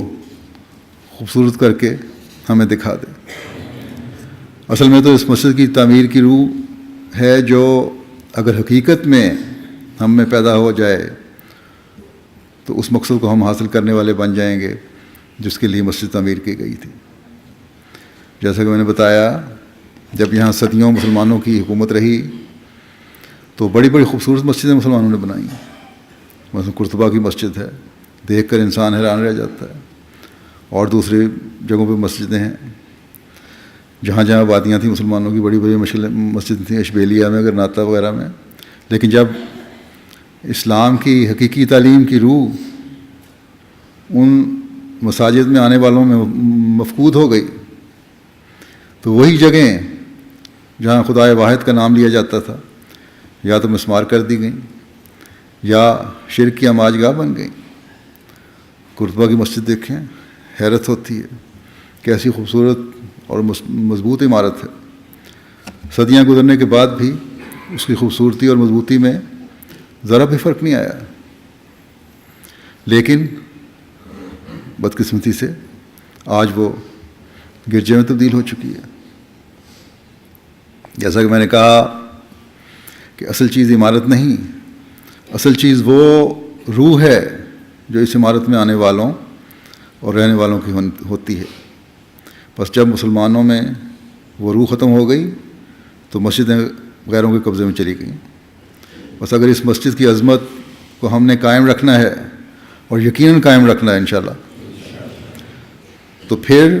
خوبصورت کر کے ہمیں دکھا دے. اصل میں تو اس مسجد کی تعمیر کی روح ہے جو اگر حقیقت میں ہم میں پیدا ہو جائے تو اس مقصد کو ہم حاصل کرنے والے بن جائیں گے جس کے لیے مسجد تعمیر کی گئی تھی۔ جیسا کہ میں نے بتایا، جب یہاں صدیوں مسلمانوں کی حکومت رہی تو بڑی بڑی خوبصورت مسجدیں مسلمانوں نے بنائیں، مثلا قرطبہ کی مسجد ہے، دیکھ کر انسان حیران رہ جاتا ہے، اور دوسری جگہوں پہ مسجدیں ہیں، جہاں جہاں وادیاں تھیں مسلمانوں کی بڑی بڑی مسجد تھیں، اشبیلیہ میں، گرناطہ وغیرہ میں۔ لیکن جب اسلام کی حقیقی تعلیم کی روح ان مساجد میں آنے والوں میں مفقود ہو گئی تو وہی جگہیں جہاں خدائے واحد کا نام لیا جاتا تھا یا تو مسمار کر دی گئیں یا شرک کی آماج گاہ بن گئیں۔ قرطبہ کی مسجد دیکھیں، حیرت ہوتی ہے، کیسی خوبصورت اور مضبوط عمارت ہے۔ صدیاں گزرنے کے بعد بھی اس کی خوبصورتی اور مضبوطی میں ذرا بھی فرق نہیں آیا، لیکن بدقسمتی سے آج وہ گرجے میں تبدیل ہو چکی ہے۔ جیسا کہ میں نے کہا کہ اصل چیز عمارت نہیں، اصل چیز وہ روح ہے جو اس عمارت میں آنے والوں اور رہنے والوں کی ہوتی ہے۔ بس جب مسلمانوں میں وہ روح ختم ہو گئی تو مسجدیں غیروں کے قبضے میں چلی گئیں۔ بس اگر اس مسجد کی عظمت کو ہم نے قائم رکھنا ہے، اور یقیناً قائم رکھنا ہے انشاءاللہ، تو پھر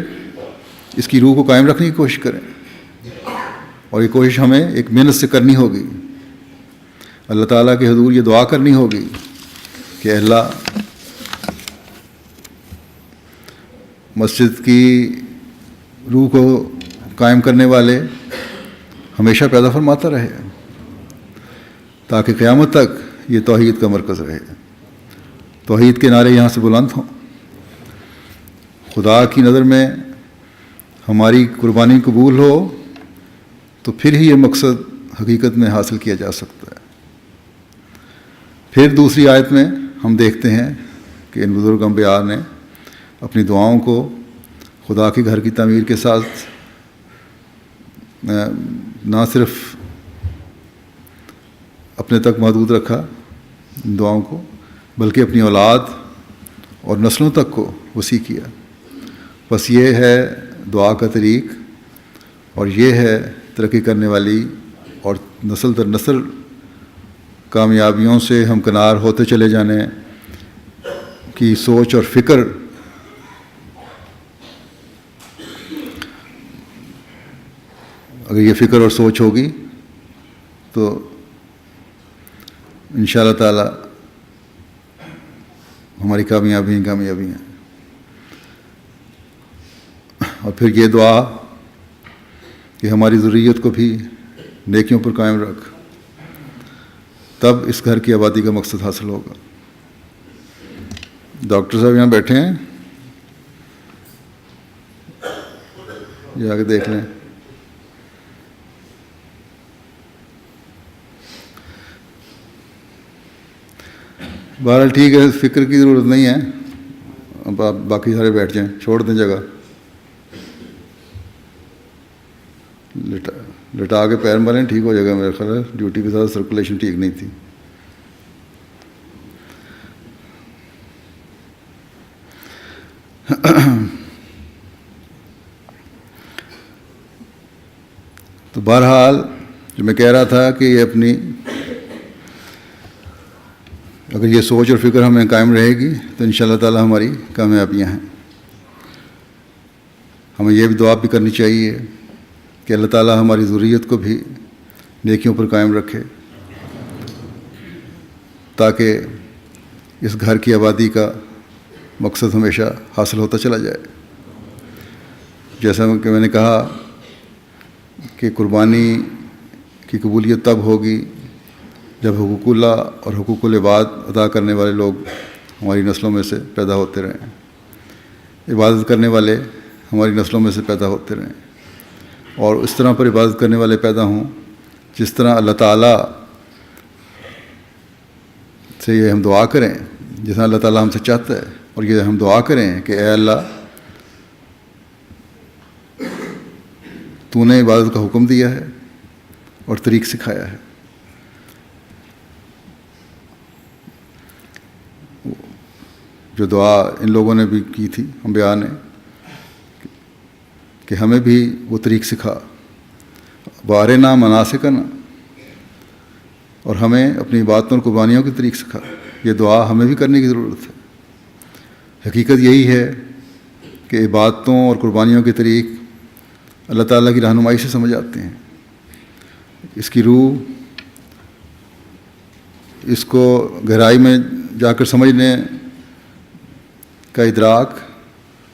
اس کی روح کو قائم رکھنے کی کوشش کریں، اور یہ کوشش ہمیں ایک محنت سے کرنی ہوگی۔ اللہ تعالیٰ کے حضور یہ دعا کرنی ہوگی کہ اللہ مسجد کی روح کو قائم کرنے والے ہمیشہ پیدا فرماتا رہے، تاکہ قیامت تک یہ توحید کا مرکز رہے، توحید کے نعرے یہاں سے بلند ہوں، خدا کی نظر میں ہماری قربانی قبول ہو، تو پھر ہی یہ مقصد حقیقت میں حاصل کیا جا سکتا ہے۔ پھر دوسری آیت میں ہم دیکھتے ہیں کہ ان بزرگ انبیاء نے اپنی دعاؤں کو خدا کے گھر کی تعمیر کے ساتھ نہ صرف اپنے تک محدود رکھا ان دعاؤں کو، بلکہ اپنی اولاد اور نسلوں تک کو وسیع کیا۔ بس یہ ہے دعا کا طریق، اور یہ ہے ترقی کرنے والی اور نسل در نسل کامیابیوں سے ہمکنار ہوتے چلے جانے کی سوچ اور فکر۔ اگر یہ فکر اور سوچ ہوگی تو انشاءاللہ تعالی ہماری کامیابی ہیں۔ اور پھر یہ دعا کہ ہماری ذریت کو بھی نیکیوں پر قائم رکھ، تب اس گھر کی آبادی کا مقصد حاصل ہوگا۔ ڈاکٹر صاحب یہاں بیٹھے ہیں، یہ آگے دیکھ لیں۔ بہرحال ٹھیک ہے، فکر کی ضرورت نہیں ہے، اب آپ باقی سارے بیٹھ جائیں، چھوڑ دیں جگہ، لٹا کے پیر ماریں، ٹھیک ہو جائے گا میرا خیال ہے۔ ڈیوٹی کے ساتھ سرکولیشن ٹھیک نہیں تھی۔ تو بہرحال جو میں کہہ رہا تھا کہ یہ اپنی اگر یہ سوچ اور فکر ہمیں قائم رہے گی تو انشاءاللہ تعالی ہماری کامیابیاں ہیں۔ ہمیں یہ بھی دعا بھی کرنی چاہیے کہ اللہ تعالی ہماری ذریت کو بھی نیکیوں پر قائم رکھے، تاکہ اس گھر کی آبادی کا مقصد ہمیشہ حاصل ہوتا چلا جائے۔ جیسا کہ میں نے کہا کہ قربانی کی قبولیت تب ہوگی جب حقوق اللہ اور حقوق العباد ادا کرنے والے لوگ ہماری نسلوں میں سے پیدا ہوتے رہیں، عبادت کرنے والے ہماری نسلوں میں سے پیدا ہوتے رہیں، اور اس طرح پر عبادت کرنے والے پیدا ہوں جس طرح اللہ تعالیٰ سے یہ ہم دعا کریں، جس طرح اللہ تعالیٰ ہم سے چاہتا ہے، اور یہ ہم دعا کریں کہ اے اللہ تو نے عبادت کا حکم دیا ہے اور طریق سکھایا ہے۔ جو دعا ان لوگوں نے بھی کی تھی انبیاء نے کہ ہمیں بھی وہ طریق سکھا، وارنا مناسکنا، اور ہمیں اپنی عبادتوں اور قربانیوں کی طریق سکھا۔ یہ دعا ہمیں بھی کرنے کی ضرورت ہے۔ حقیقت یہی ہے کہ عبادتوں اور قربانیوں کے طریق اللہ تعالیٰ کی رہنمائی سے سمجھ آتے ہیں۔ اس کی روح، اس کو گہرائی میں جا کر سمجھنے کا ادراک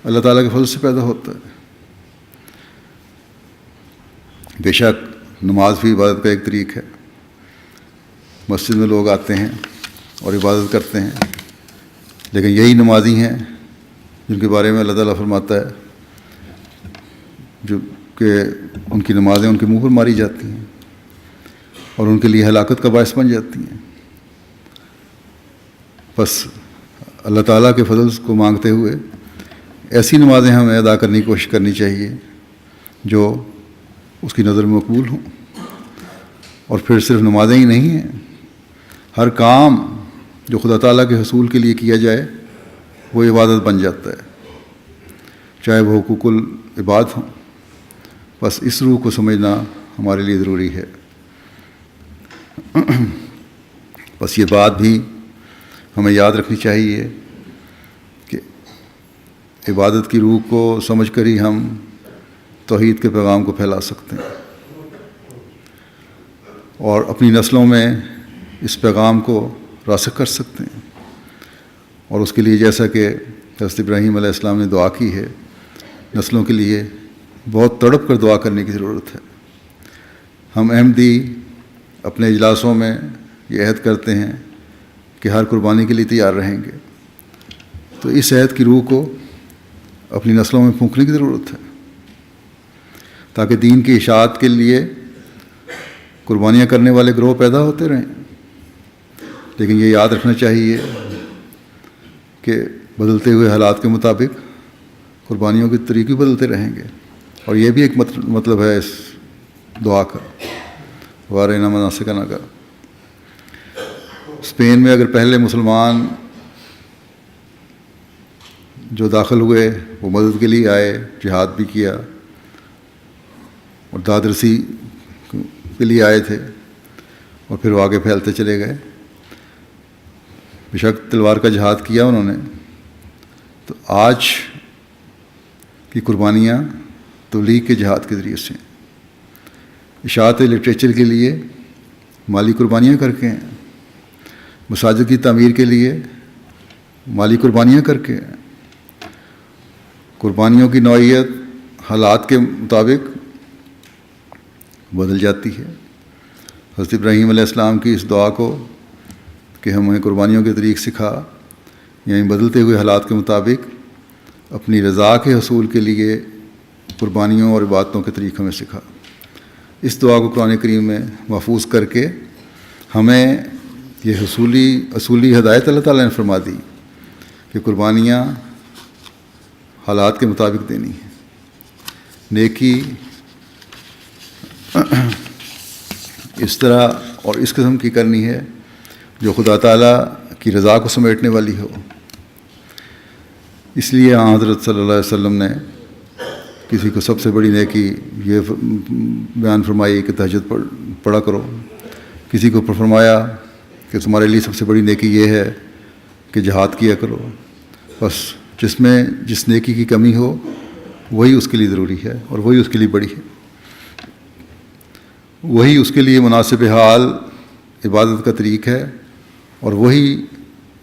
اللہ تعالیٰ کے فضل سے پیدا ہوتا ہے۔ بے شک نماز بھی عبادت کا ایک طریق ہے۔ مسجد میں لوگ آتے ہیں اور عبادت کرتے ہیں، لیکن یہی نمازی ہیں جن کے بارے میں اللہ تعالیٰ فرماتا ہے جو کہ ان کی نمازیں ان کے منہ پر ماری جاتی ہیں اور ان کے لیے ہلاکت کا باعث بن جاتی ہیں۔ بس اللہ تعالیٰ کے فضل کو مانگتے ہوئے ایسی نمازیں ہمیں ادا کرنے کی کوشش کرنی چاہیے جو اس کی نظر میں مقبول ہوں۔ اور پھر صرف نمازیں ہی نہیں ہیں، ہر کام جو خدا تعالیٰ کے حصول کے لیے کیا جائے وہ عبادت بن جاتا ہے، چاہے وہ حقوق العباد ہوں۔ بس اس روح کو سمجھنا ہمارے لیے ضروری ہے۔ بس یہ بات بھی ہمیں یاد رکھنی چاہیے کہ عبادت کی روح کو سمجھ کر ہی ہم توحید کے پیغام کو پھیلا سکتے ہیں اور اپنی نسلوں میں اس پیغام کو راسخ کر سکتے ہیں۔ اور اس کے لیے جیسا کہ حضرت ابراہیم علیہ السلام نے دعا کی ہے، نسلوں کے لیے بہت تڑپ کر دعا کرنے کی ضرورت ہے۔ ہم احمدی اپنے اجلاسوں میں یہ عہد کرتے ہیں کہ ہر قربانی کے لیے تیار رہیں گے، تو اس عہد کی روح کو اپنی نسلوں میں پھونکنے کی ضرورت ہے تاکہ دین کی اشاعت کے لیے قربانیاں کرنے والے گروہ پیدا ہوتے رہیں۔ لیکن یہ یاد رکھنا چاہیے کہ بدلتے ہوئے حالات کے مطابق قربانیوں کے طریقے بدلتے رہیں گے، اور یہ بھی ایک مطلب ہے اس دعا کا، وارنا مناسکنا کا۔ اسپین میں اگر پہلے مسلمان جو داخل ہوئے وہ مدد کے لیے آئے، جہاد بھی کیا اور داد رسی کے لیے آئے تھے، اور پھر وہ آگے پھیلتے چلے گئے۔ بے شک تلوار کا جہاد کیا انہوں نے، تو آج کی قربانیاں تبلیغ کے جہاد کے ذریعے سے، اشاعت لٹریچر کے لیے مالی قربانیاں کر کے ہیں، مساجد کی تعمیر کے لیے مالی قربانیاں کر کے ہیں۔ قربانیوں کی نوعیت حالات کے مطابق بدل جاتی ہے۔ حضرت ابراہیم علیہ السلام کی اس دعا کو کہ ہمیں قربانیوں کے طریق سکھا، یعنی بدلتے ہوئے حالات کے مطابق اپنی رضا کے حصول کے لیے قربانیوں اور عبادتوں کے طریق ہمیں سکھا۔ اس دعا کو قرآن کریم میں محفوظ کر کے ہمیں یہ اصولی ہدایت اللہ تعالیٰ نے فرما دی کہ قربانیاں حالات کے مطابق دینی ہیں۔ نیکی اس طرح اور اس قسم کی کرنی ہے جو خدا تعالیٰ کی رضا کو سمیٹنے والی ہو۔ اس لیے حضرت صلی اللہ علیہ وسلم نے کسی کو سب سے بڑی نیکی یہ بیان فرمائی کہ تہجد پڑھا کرو، کسی کو فرمایا کہ تمہارے لیے سب سے بڑی نیکی یہ ہے کہ جہاد کیا کرو۔ بس جس نیکی کی کمی ہو وہی اس کے لیے ضروری ہے اور وہی اس کے لیے بڑی ہے، وہی اس کے لیے مناسب حال عبادت کا طریق ہے، اور وہی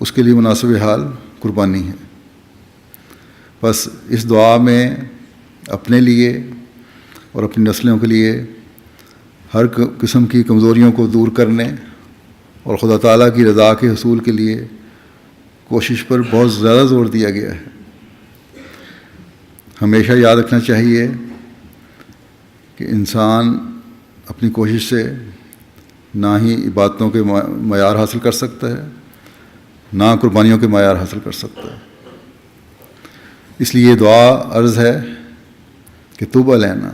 اس کے لیے مناسب حال قربانی ہے۔ بس اس دعا میں اپنے لیے اور اپنی نسلوں کے لیے ہر قسم کی کمزوریوں کو دور کرنے اور خدا تعالیٰ کی رضا کے حصول کے لیے کوشش پر بہت زیادہ زور دیا گیا ہے۔ ہمیشہ یاد رکھنا چاہیے کہ انسان اپنی کوشش سے نہ ہی عبادتوں کے معیار حاصل کر سکتا ہے، نہ قربانیوں کے معیار حاصل کر سکتا ہے۔ اس لیے دعا عرض ہے کہ توبہ لینا،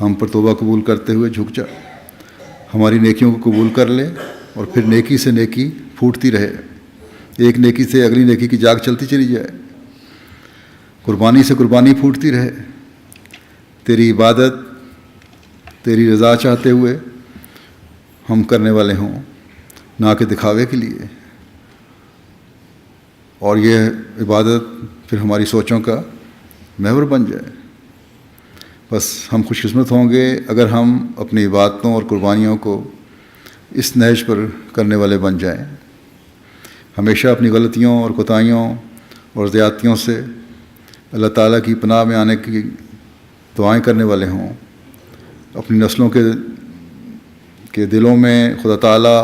ہم پر توبہ قبول کرتے ہوئے جھک جا، ہماری نیکیوں کو قبول کر لے اور پھر نیکی سے نیکی پھوٹتی رہے ایک نیکی سے اگلی نیکی کی جاگ چلتی چلی جائے، قربانی سے قربانی پھوٹتی رہے، تیری عبادت تیری رضا چاہتے ہوئے ہم کرنے والے ہوں، نہ کہ دکھاوے کے لیے، اور یہ عبادت پھر ہماری سوچوں کا محور بن جائے۔ بس ہم خوش قسمت ہوں گے اگر ہم اپنی عبادتوں اور قربانیوں کو اس نہج پر کرنے والے بن جائیں، ہمیشہ اپنی غلطیوں اور کوتاہیوں اور زیادتیوں سے اللہ تعالیٰ کی پناہ میں آنے کی دعائیں کرنے والے ہوں، اپنی نسلوں کے دلوں میں خدا تعالیٰ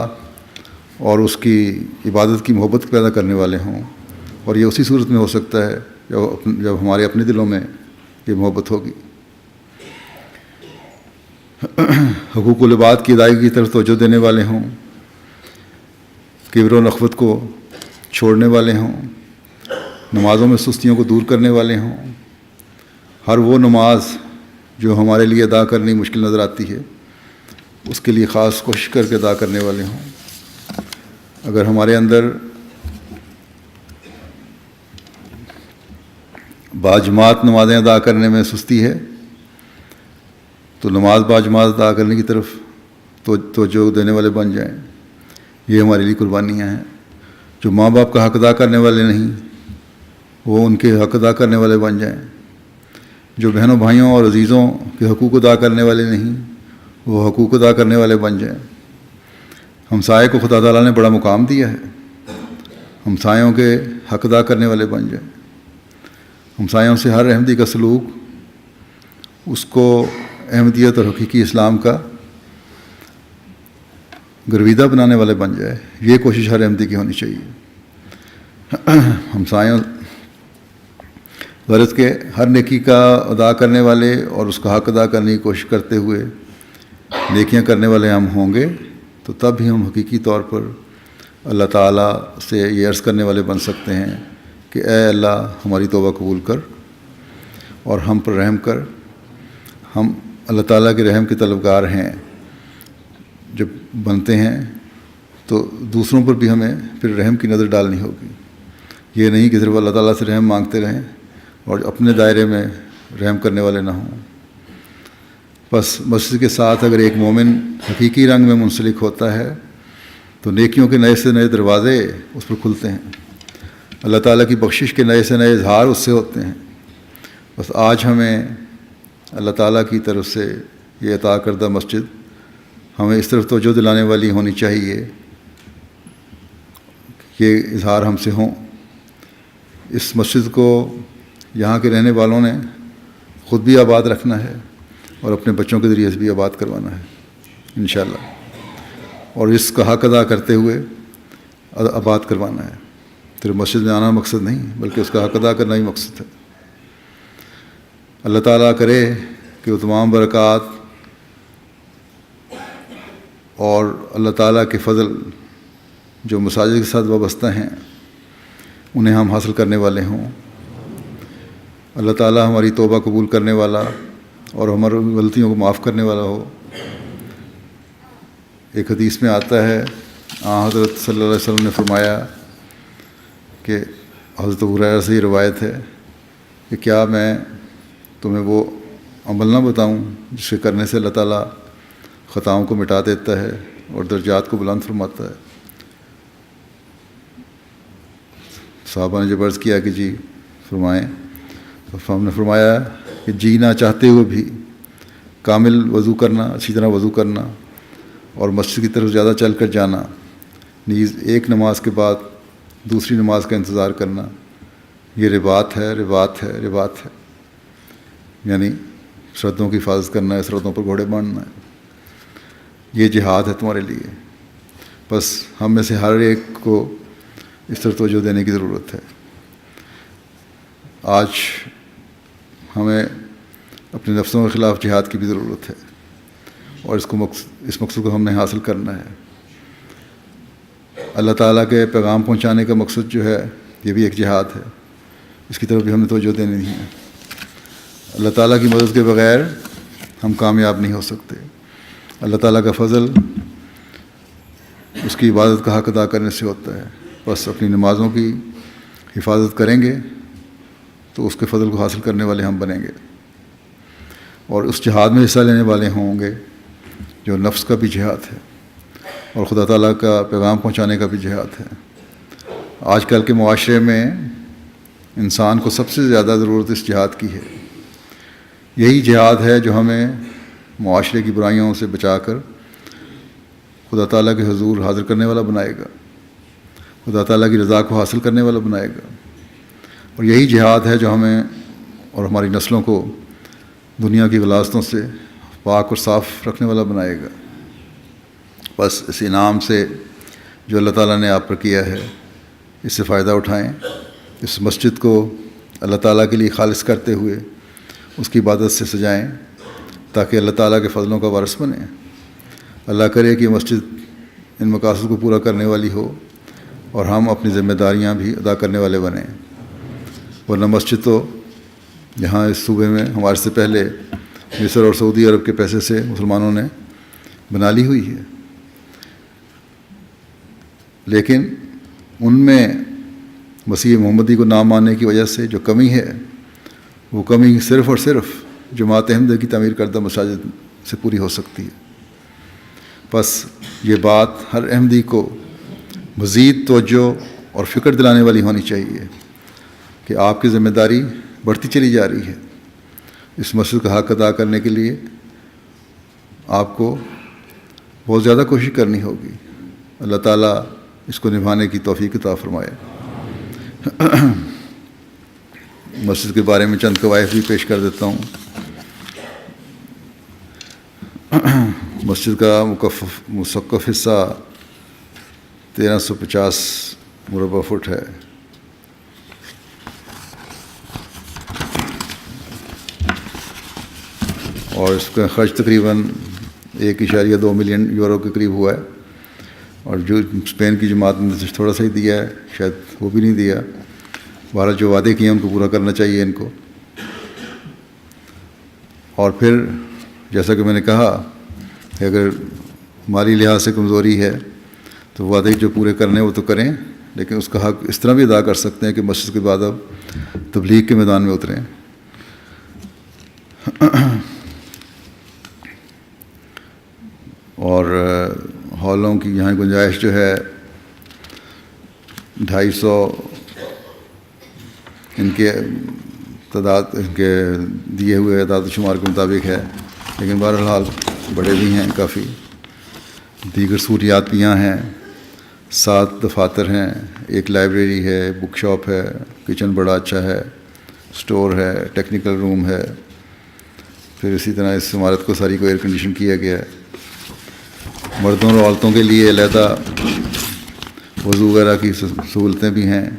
اور اس کی عبادت کی محبت پیدا کرنے والے ہوں، اور یہ اسی صورت میں ہو سکتا ہے جب ہمارے اپنے دلوں میں یہ محبت ہوگی۔ حقوق العباد کی ادائیگی کی طرف توجہ دینے والے ہوں، کبر و نخوت کو چھوڑنے والے ہوں، نمازوں میں سستیوں کو دور کرنے والے ہوں، ہر وہ نماز جو ہمارے لیے ادا کرنی مشکل نظر آتی ہے اس کے لیے خاص کوشش کر کے ادا کرنے والے ہوں۔ اگر ہمارے اندر باجماعت نمازیں ادا کرنے میں سستی ہے تو نماز باجماعت ادا کرنے کی طرف توجہ دینے والے بن جائیں۔ یہ ہمارے لیے قربانیاں ہیں۔ جو ماں باپ کا حق ادا کرنے والے نہیں وہ ان کے حق ادا کرنے والے بن جائیں، جو بہنوں بھائیوں اور عزیزوں کے حقوق ادا کرنے والے نہیں وہ حقوق ادا کرنے والے بن جائیں۔ ہمسائے کو خدا تعالیٰ نے بڑا مقام دیا ہے، ہمسایوں کے حق ادا کرنے والے بن جائیں۔ ہمسایوں سے ہر احمدی کا سلوک اس کو احمدیت اور حقیقی اسلام کا گرویدہ بنانے والے بن جائے، یہ کوشش ہر احمدی کی ہونی چاہیے۔ ہمسایوں غرض کے ہر نیکی کا ادا کرنے والے اور اس کا حق ادا کرنے کی کوشش کرتے ہوئے نیکیاں کرنے والے ہم ہوں گے تو تب بھی ہم حقیقی طور پر اللہ تعالیٰ سے یہ عرض کرنے والے بن سکتے ہیں کہ اے اللہ ہماری توبہ قبول کر اور ہم پر رحم کر۔ ہم اللہ تعالیٰ کے رحم کے طلبگار ہیں، جب بنتے ہیں تو دوسروں پر بھی ہمیں پھر رحم کی نظر ڈالنی ہوگی۔ یہ نہیں کہ صرف اللہ تعالیٰ سے رحم مانگتے رہیں اور اپنے دائرے میں رحم کرنے والے نہ ہوں۔ بس مسجد کے ساتھ اگر ایک مومن حقیقی رنگ میں منسلک ہوتا ہے تو نیکیوں کے نئے سے نئے دروازے اس پر کھلتے ہیں، اللہ تعالیٰ کی بخشش کے نئے سے نئے اظہار اس سے ہوتے ہیں۔ بس آج ہمیں اللہ تعالیٰ کی طرف سے یہ عطا کردہ مسجد ہمیں اس طرف توجہ دلانے والی ہونی چاہیے، یہ اظہار ہم سے ہوں۔ اس مسجد کو یہاں کے رہنے والوں نے خود بھی آباد رکھنا ہے اور اپنے بچوں کے ذریعے سے بھی آباد کروانا ہے انشاءاللہ، اور اس کا حق ادا کرتے ہوئے آباد کروانا ہے۔ صرف مسجد میں آنا مقصد نہیں بلکہ اس کا حق ادا کرنا ہی مقصد ہے۔ اللہ تعالیٰ کرے کہ وہ تمام برکات اور اللہ تعالیٰ کے فضل جو مساجد کے ساتھ وابستہ ہیں انہیں ہم حاصل کرنے والے ہوں۔ اللہ تعالیٰ ہماری توبہ قبول کرنے والا اور ہماری غلطیوں کو معاف کرنے والا ہو۔ ایک حدیث میں آتا ہے حضرت صلی اللہ علیہ وسلم نے فرمایا کہ حضرت ابو ہریرہ سے یہ روایت ہے کہ کیا میں تمہیں وہ عمل نہ بتاؤں جس کے کرنے سے اللہ تعالیٰ خطاؤں کو مٹا دیتا ہے اور درجات کو بلند فرماتا ہے۔ صحابہ نے جب عرض کیا کہ جی فرمائیں، تو ہم نے فرمایا کہ جینا چاہتے ہوئے بھی کامل وضو کرنا، اچھی طرح وضو کرنا اور مسجد کی طرف زیادہ چل کر جانا، نیز ایک نماز کے بعد دوسری نماز کا انتظار کرنا، یہ رباط ہے، یعنی سرحدوں کی حفاظت کرنا ہے، سرحدوں پر گھوڑے باندھنا ہے، یہ جہاد ہے تمہارے لیے۔ بس ہم میں سے ہر ایک کو اس طرح توجہ دینے کی ضرورت ہے۔ آج ہمیں اپنے نفسوں کے خلاف جہاد کی بھی ضرورت ہے اور اس مقصد کو ہم نے حاصل کرنا ہے۔ اللہ تعالیٰ کے پیغام پہنچانے کا مقصد جو ہے یہ بھی ایک جہاد ہے، اس کی طرف بھی ہم نے توجہ دینی ہے۔ اللہ تعالیٰ کی مدد کے بغیر ہم کامیاب نہیں ہو سکتے۔ اللہ تعالیٰ کا فضل اس کی عبادت کا حق ادا کرنے سے ہوتا ہے۔ بس اپنی نمازوں کی حفاظت کریں گے تو اس کے فضل کو حاصل کرنے والے ہم بنیں گے، اور اس جہاد میں حصہ لینے والے ہوں گے جو نفس کا بھی جہاد ہے اور خدا تعالیٰ کا پیغام پہنچانے کا بھی جہاد ہے۔ آج کل کے معاشرے میں انسان کو سب سے زیادہ ضرورت اس جہاد کی ہے۔ یہی جہاد ہے جو ہمیں معاشرے کی برائیوں سے بچا کر خدا تعالیٰ کے حضور حاضر کرنے والا بنائے گا، خدا تعالیٰ کی رضا کو حاصل کرنے والا بنائے گا، اور یہی جہاد ہے جو ہمیں اور ہماری نسلوں کو دنیا کی غلاظتوں سے پاک اور صاف رکھنے والا بنائے گا۔ بس اس انعام سے جو اللہ تعالیٰ نے آپ پر کیا ہے اس سے فائدہ اٹھائیں، اس مسجد کو اللہ تعالیٰ کے لیے خالص کرتے ہوئے اس کی عبادت سے سجائیں تاکہ اللہ تعالیٰ کے فضلوں کا وارث بنیں۔ اللہ کرے کہ یہ مسجد ان مقاصد کو پورا کرنے والی ہو اور ہم اپنی ذمہ داریاں بھی ادا کرنے والے بنیں، ورنہ مسجد تو یہاں اس صوبے میں ہمارے سے پہلے مصر اور سعودی عرب کے پیسے سے مسلمانوں نے بنا لی ہوئی ہے، لیکن ان میں مسیح محمدی کو نہ ماننے کی وجہ سے جو کمی ہے وہ کمی صرف اور صرف جماعت احمدیہ کی تعمیر کردہ مساجد سے پوری ہو سکتی ہے۔ بس یہ بات ہر احمدی کو مزید توجہ اور فکر دلانے والی ہونی چاہیے کہ آپ کی ذمہ داری بڑھتی چلی جا رہی ہے۔ اس مسجد کا حق ادا کرنے کے لیے آپ کو بہت زیادہ کوشش کرنی ہوگی۔ اللہ تعالیٰ اس کو نبھانے کی توفیق عطا فرمائے۔ مسجد کے بارے میں چند قواعد بھی پیش کر دیتا ہوں۔ مسجد کا مسقف حصہ 1350 مربع فٹ ہے، اور اس کا خرچ تقریباً 1.2 ملین یورو کے قریب ہوا ہے، اور جو اسپین کی جماعت نے تھوڑا سا ہی دیا ہے، شاید وہ بھی نہیں دیا۔ بہرحال جو وعدے کیے ہیں ان کو پورا کرنا چاہیے ان کو۔ اور پھر جیسا کہ میں نے کہا کہ اگر مالی لحاظ سے کمزوری ہے تو وعدے جو پورے کرنے وہ تو کریں، لیکن اس کا حق اس طرح بھی ادا کر سکتے ہیں کہ مسجد کے بعد اب تبلیغ کے میدان میں اتریں۔ اور ہالوں کی یہاں گنجائش جو ہے 250 ان کے تعداد ان کے دیے ہوئے اعداد و شمار کے مطابق ہے، لیکن بہرحال بڑے بھی ہیں کافی۔ دیگر سہولیات بھی یہاں ہیں، 7 دفاتر ہیں، ایک لائبریری ہے، بک شاپ ہے، کچن بڑا اچھا ہے، اسٹور ہے، ٹیکنیکل روم ہے، پھر اسی طرح اس عمارت کو ساری کو ایئر کنڈیشن کیا گیا ہے۔ مردوں اور عورتوں کے لیے علیحدہ وضو وغیرہ کی سہولتیں بھی ہیں۔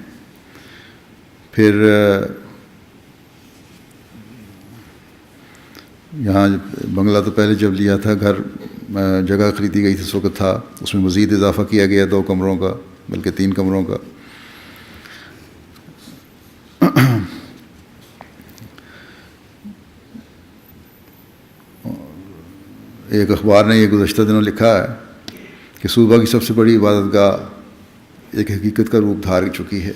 پھر یہاں بنگلہ تو پہلے جب لیا تھا گھر جگہ خریدی گئی تھی اس وقت تھا، اس میں مزید اضافہ کیا گیا 2 کمروں کا، بلکہ 3 کمروں کا۔ ایک اخبار نے یہ گزشتہ دنوں لکھا ہے کہ صوبہ کی سب سے بڑی عبادت گاہ ایک حقیقت کا روپ دھار چکی ہے۔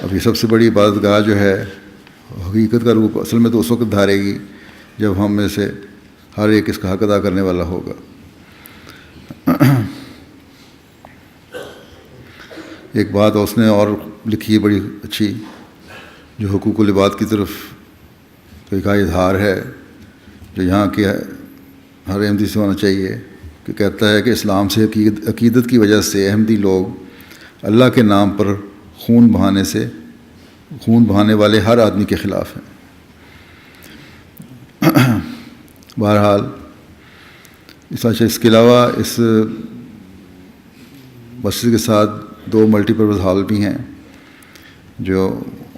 اب یہ سب سے بڑی عبادت گاہ جو ہے حقیقت کا روپ اصل میں تو اس وقت دھارے گی جب ہم میں سے ہر ایک اس کا حق ادا کرنے والا ہوگا۔ ایک بات اس نے اور لکھی ہے بڑی اچھی، جو حقوق العباد کی طرف ایک اظہار ہے جو یہاں کے ہر احمدی سے ہونا چاہیے، کہ کہتا ہے کہ اسلام سے عقیدت کی وجہ سے احمدی لوگ اللہ کے نام پر خون بہانے والے ہر آدمی کے خلاف ہیں۔ بہرحال اس کے علاوہ اس مسجد کے ساتھ 2 ملٹی پرپز ہال بھی ہیں جو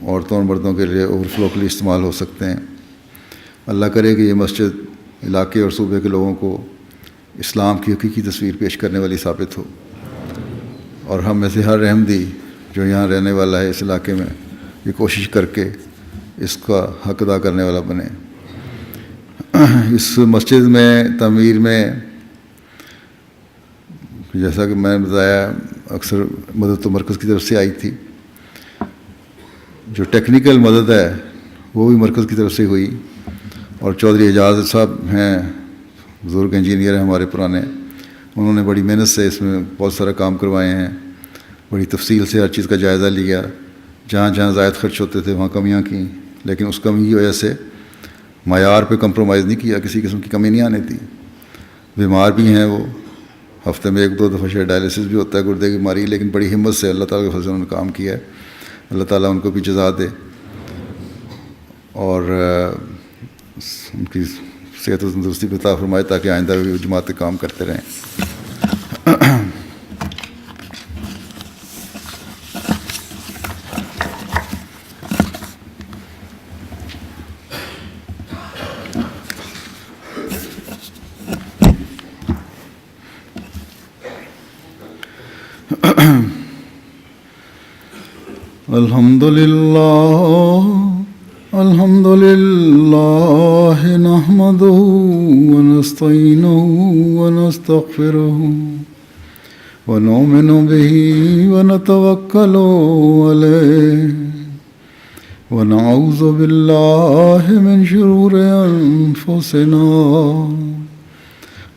عورتوں اور مردوں کے لیے اوور فلو کے لیے استعمال ہو سکتے ہیں۔ اللہ کرے کہ یہ مسجد علاقے اور صوبے کے لوگوں کو اسلام کی حقیقی تصویر پیش کرنے والی ثابت ہو، اور ہم میں سے ہر احمدی جو یہاں رہنے والا ہے اس علاقے میں یہ کوشش کر کے اس کا حق ادا کرنے والا بنے۔ اس مسجد میں تعمیر میں جیسا کہ میں نے بتایا اکثر مدد تو مرکز کی طرف سے آئی تھی. جو ٹیکنیکل مدد ہے وہ بھی مرکز کی طرف سے ہوئی. اور چودھری اعجاز صاحب ہیں, بزرگ انجینئر ہیں ہمارے پرانے, انہوں نے بڑی محنت سے اس میں بہت سارا کام کروائے ہیں, بڑی تفصیل سے ہر چیز کا جائزہ لیا. جہاں جہاں زائد خرچ ہوتے تھے وہاں کمیاں کیں, لیکن اس کمی کی وجہ سے معیار پہ کمپرومائز نہیں کیا, کسی قسم کی کمی نہیں آنے دی. بیمار بھی ہیں وہ, ہفتے میں 1-2 دفعہ شاید ڈائلسس بھی ہوتا ہے گردے کی بیماری, لیکن بڑی ہمت سے اللہ تعالیٰ کے فضل سے انہوں نے کام کیا ہے. اللہ تعالیٰ ان کو بھی جزا دے اور ان کی صحت و تندرستی پہ عطا فرمائے تاکہ آئندہ بھی جماعتیں کام کرتے رہیں. الحمد لله نحمده ونستعينه ونستغفره ونؤمن به ونتوكل عليه ونعوذ بالله من شرور أنفسنا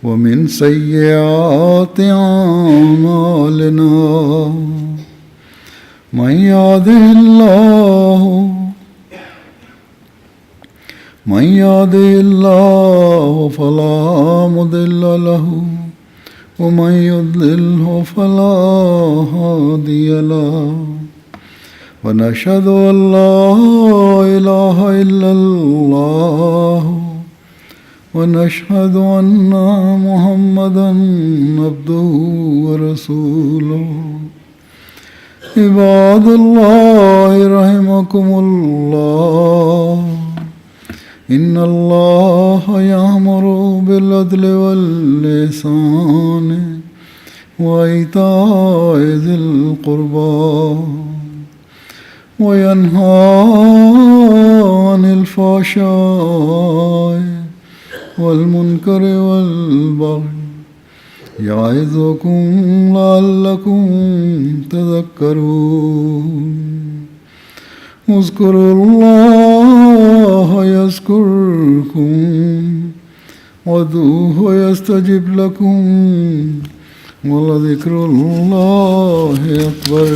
ومن سيئات أعمالنا. من يهده الله فلا مضل له ومن يضلله فلا هادي له. ونشهد أن لا إله إلا الله ونشهد أن محمدا عبده ورسوله. عباد الله رحمكم الله, إن الله يأمر بالعدل والإحسان وإيتاء ذي القربى وينهى عن الفحشاء والمنكر والبغي يعظكم لعلكم تذكرون. اذكروا الله يذكركم وادعوه يستجب لكم ولذكر الله أكبر.